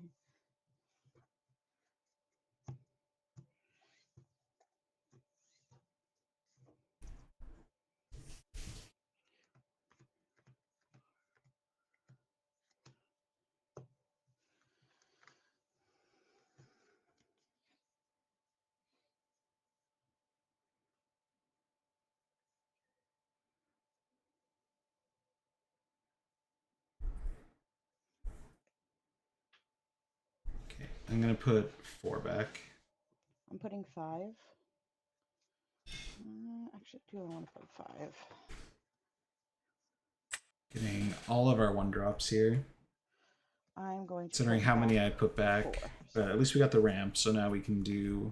Okay, I'm gonna put 4 back. I'm putting 5. Actually, do I want to put 5? Getting all of our 1-drops here. I'm going to. Considering put how many back I put back. 4. But at least we got the ramp, so now we can do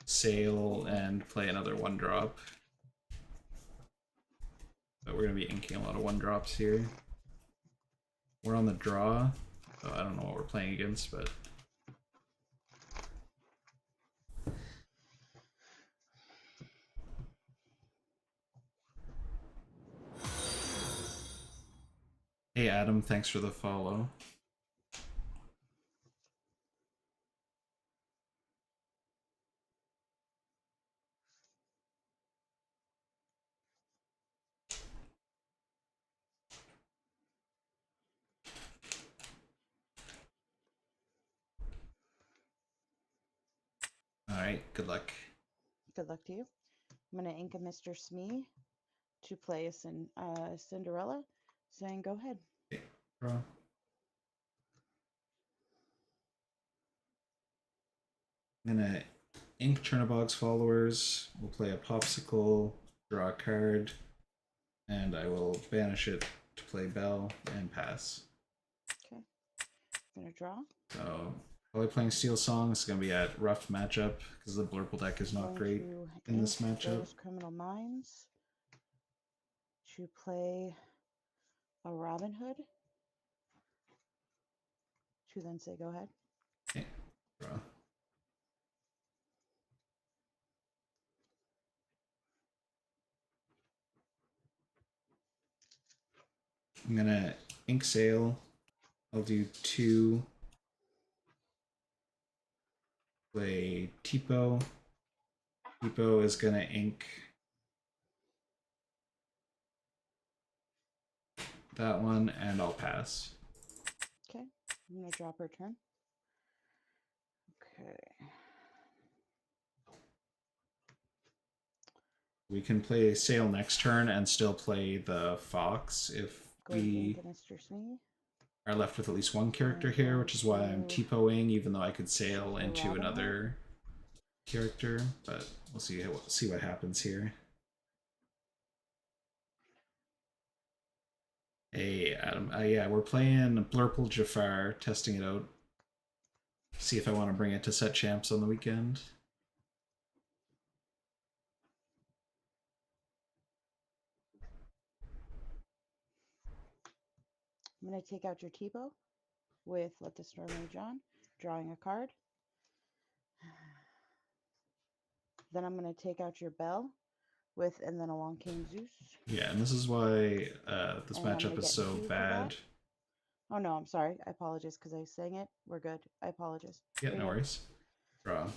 Sail and play another 1-drop. But we're gonna be inking a lot of 1-drops here. We're on the draw, so I don't know what we're playing against, but hey Adam, thanks for the follow. Alright, good luck. Good luck to you. I'm going to ink a Mr. Smee to play a Cinderella, saying go ahead. Okay, draw. I'm gonna ink Chernobog's followers. We'll play a popsicle, draw a card, and I will banish it to play Bell and pass. Okay. I'm going to draw. So probably playing Steel Song. It's gonna be a rough matchup because the Blurple deck is not Going great to in this ink matchup. those Criminal Minds to play a Robin Hood to then say go ahead. Okay, draw. I'm gonna ink Sail. I'll do 2. Play Tipo. Tipo is gonna ink that one, and I'll pass. Okay. I'm going to drop her turn. Okay. We can play Sail next turn and still play the Fox if Going to we ink a Mr. Smee. are left with at least one character here, which is why I'm T-poing, even though I could sail into another character. But we'll see what happens here. Hey, Adam. Yeah, we're playing Blurple Jafar, testing it out. See if I want to bring it to set champs on the weekend. I'm going to take out your Tipo with Let the Storm Rage On, drawing a card. Then I'm going to take out your Bell with And Then Along Came Zeus. Yeah, and this is why this And I'm gonna matchup is get so 2 for bad. that. Oh no, I'm sorry. I apologize because I sang it. We're good. I apologize. Yeah, There no you go. worries. Draw.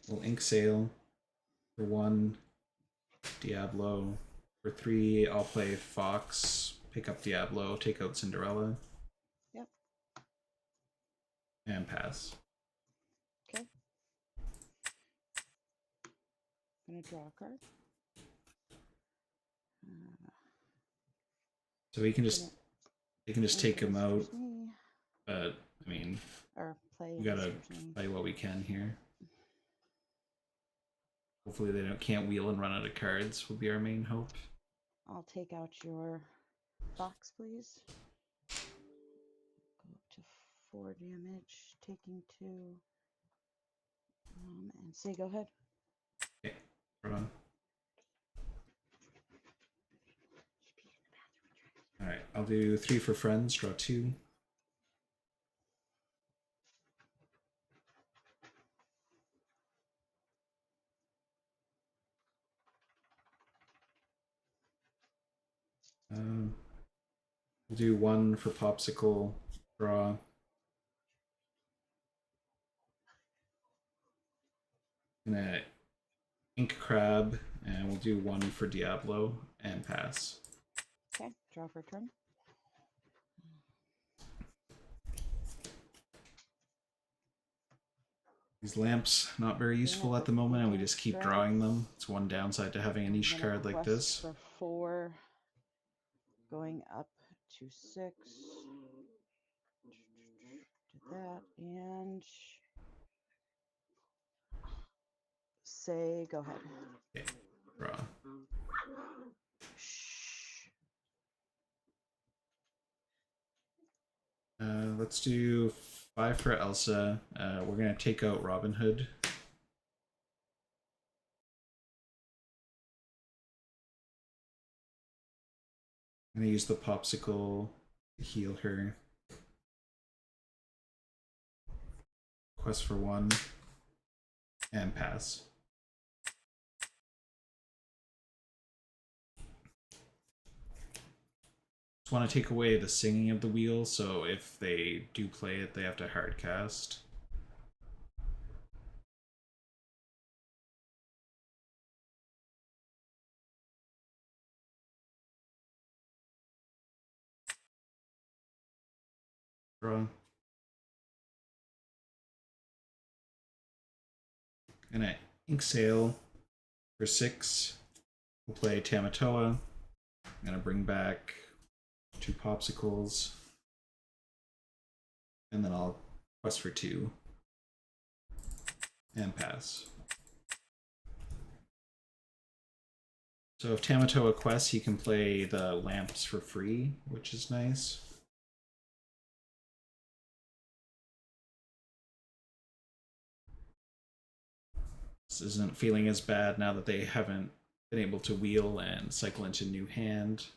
We'll ink sail for 1, Diablo. For 3, I'll play Fox, pick up Diablo, take out Cinderella. Yep. And pass. Okay. Gonna draw a card. So we can just Gonna you can just take him Mr. out. Smee, But I mean, or play we gotta Mr. Smee. play what we can here. Hopefully they can't wheel and run out of cards will be our main hope. I'll take out your Fox, please. Go up to 4 damage, taking 2. And say go ahead. Okay, draw. Alright, I'll do 3 for friends, draw 2. We'll do 1 for popsicle, draw. Gonna ink crab, and we'll do 1 for Diablo and pass. Okay, draw for turn. These lamps not very useful at the moment, and we just keep drawing them. It's one downside to having a niche I'm gonna card like quest this. For 4, going up to 6. Do that and say go ahead. Okay, draw. Let's do 5 for Elsa. We're gonna take out Robin Hood. I'm gonna use the popsicle to heal her. Quest for 1 and pass. Just want to take away the singing of the wheel, so if they do play it, they have to hard cast. Draw. Gonna ink sail for 6. We'll play Tamatoa. I'm gonna bring back 2 popsicles. And then I'll quest for 2. And pass. So if Tamatoa quests, he can play the lamps for free, which is nice. This isn't feeling as bad now that they haven't been able to wheel and cycle into new hand.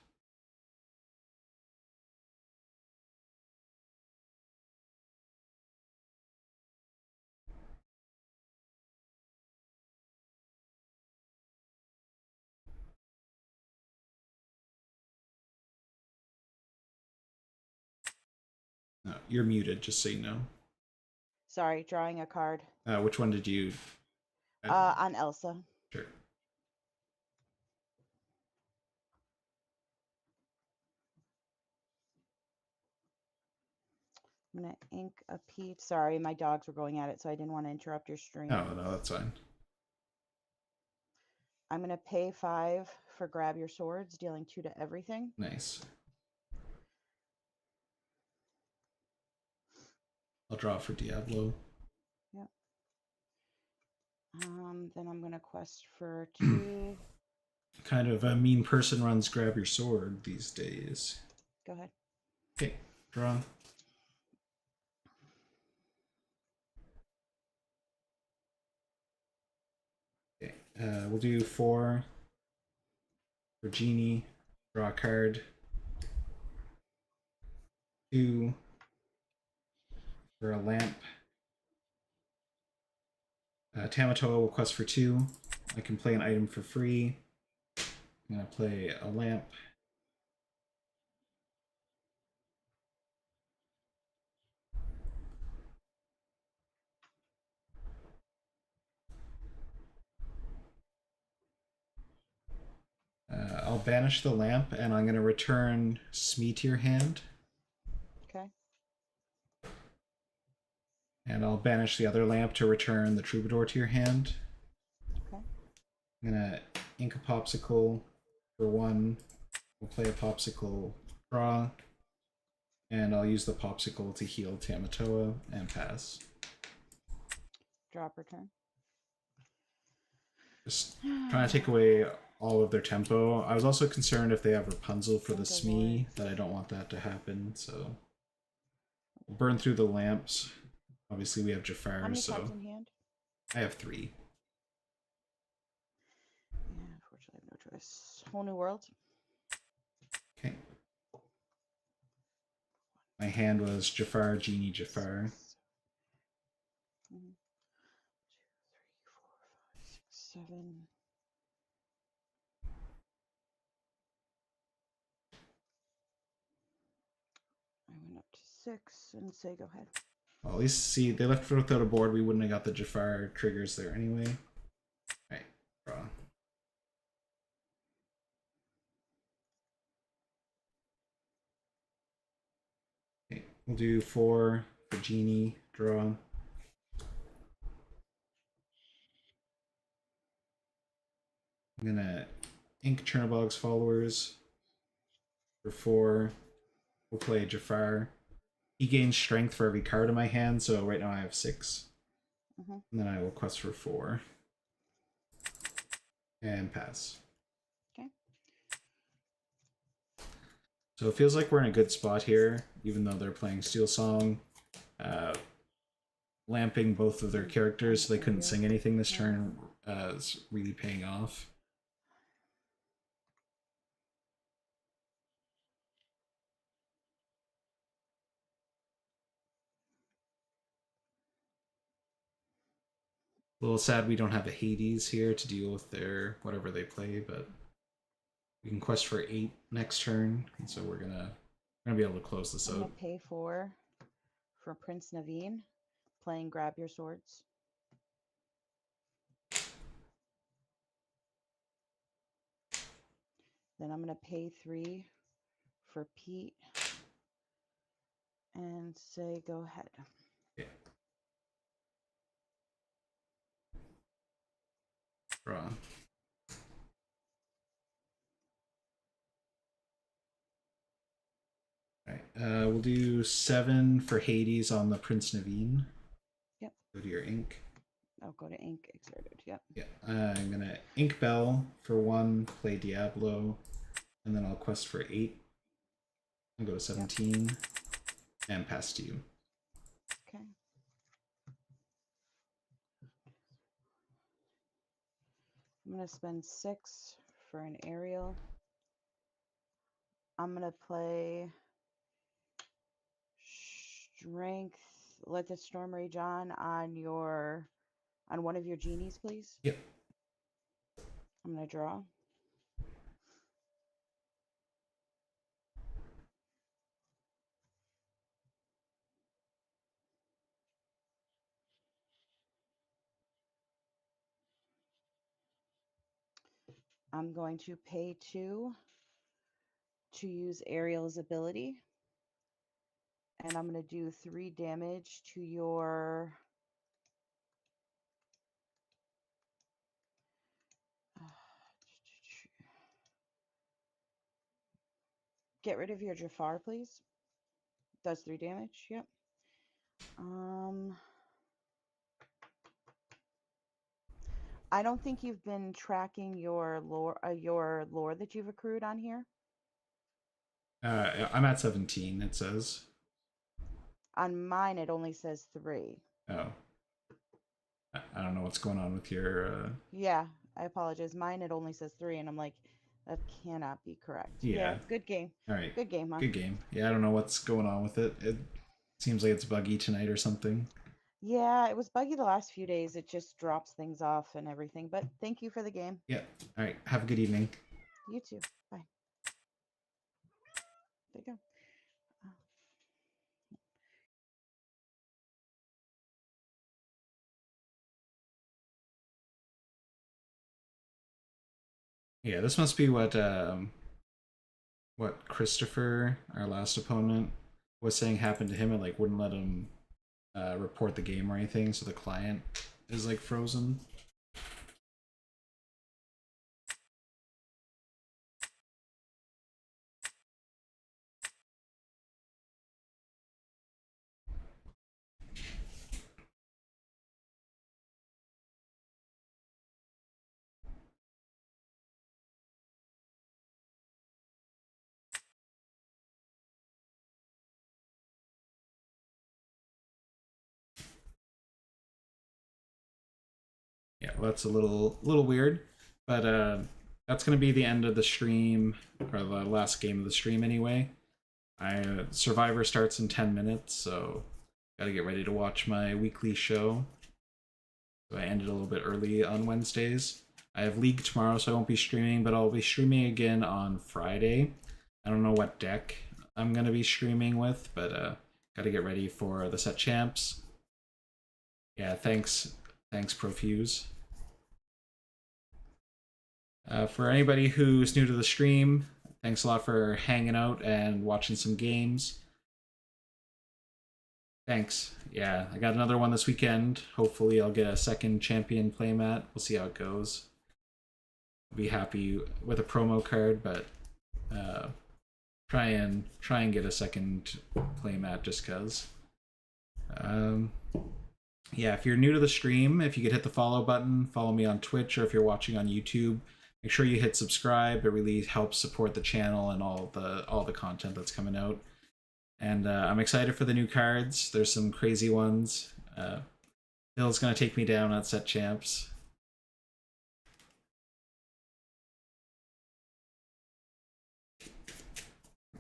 No, you're muted, just so you know. Sorry, drawing a card. Which one did you? On Elsa. Sure. I'm gonna ink a peach. Sorry, my dogs were going at it, so I didn't want to interrupt your stream. No, that's fine. I'm gonna pay 5 for grab your swords, dealing 2 to everything. Nice. I'll draw for Diablo. Yep. Then I'm gonna quest for 2. Kind of a mean person runs grab your sword these days. Go ahead. Okay, draw. Okay. We'll do 4 for Genie. Draw a card. 2 for a lamp. Tamatoa will quest for 2. I can play an item for free. I'm going to play a lamp. I'll banish the lamp, and I'm going to return Smee to your hand. Okay. And I'll banish the other lamp to return the Troubadour to your hand. Okay. I'm going to ink a Popsicle for 1. We'll play a Popsicle, draw. And I'll use the Popsicle to heal Tamatoa and pass. Drop return. Just trying to take away all of their tempo. I was also concerned if they have Rapunzel for the Smee, that I don't want that to happen, so we'll burn through the lamps. Obviously we have How Jafar, many so cards in hand? I have 3. Yeah, unfortunately, I have no choice. Whole new world. Okay. My hand was Jafar, Genie, Jafar. 1, 2, 3, 4, 5, 6, 7. I went up to 6 and say go ahead. Well, at least, see, they left without a board. We wouldn't have got the Jafar triggers there anyway. Alright, draw. Okay, we'll do 4 for Genie, draw. I'm gonna ink Chernobog's Followers for 4. We'll play Jafar. He gains strength for every card in my hand, so right now I have 6. Mm-hmm. And then I will quest for 4. And pass. Okay. So it feels like we're in a good spot here, even though they're playing Steel Song. Lamping both of their characters so they couldn't sing anything this turn is really paying off. A little sad we don't have a Hades here to deal with their whatever they play, but we can quest for 8 next turn, and so we're gonna be able to close this I'm out. gonna pay 4 for Prince Naveen, playing Grab Your Swords. Then I'm gonna pay 3 for Pete and say go ahead. Okay. Draw. Alright, we'll do 7 for Hades on the Prince Naveen. Yep. Go to your ink. I'll go to ink exerted. Yep. Yeah, I'm gonna ink Bell for 1, play Diablo, and then I'll quest for 8. I'll go to 17 and pass to you. Okay. I'm gonna spend 6 for an aerial. I'm gonna play Strength. Let the storm rage on one of your genies, please. Yep. I'm gonna draw. I'm going to pay 2 to use Ariel's ability. And I'm going to do 3 damage to your... Get rid of your Jafar, please. Does 3 damage. Yep. I don't think you've been tracking your lore that you've accrued on here. I'm at 17, it says. On mine, it only says 3. Oh. I don't know what's going on with your... Yeah, I apologize. Mine, it only says 3, and I'm like, that cannot be correct. Yeah. Good game. All right. Good game, huh? Good game. Yeah, I don't know what's going on with it. It seems like it's buggy tonight or something. Yeah, it was buggy the last few days. It just drops things off and everything. But thank you for the game. Yeah. All right. Have a good evening. You too. Bye. There you go. Yeah, this must be what Christopher, our last opponent, was saying happened to him. It like wouldn't let him report the game or anything, so the client is like frozen. Yeah, well, that's a little weird, but that's gonna be the end of the stream, or the last game of the stream anyway. Survivor starts in 10 minutes, so gotta get ready to watch my weekly show. So I ended a little bit early on Wednesdays. I have League tomorrow, so I won't be streaming, but I'll be streaming again on Friday. I don't know what deck I'm gonna be streaming with, but gotta get ready for the set champs. Yeah, thanks Profuse. For anybody who's new to the stream, thanks a lot for hanging out and watching some games. Thanks. Yeah, I got another one this weekend. Hopefully I'll get a second champion playmat. We'll see how it goes. I'll be happy with a promo card, but try and get a second playmat just cause. Yeah, if you're new to the stream, if you could hit the follow button, follow me on Twitch, or if you're watching on YouTube, make sure you hit subscribe. It really helps support the channel and all the content that's coming out. And I'm excited for the new cards. There's some crazy ones. Bill's gonna take me down at set champs.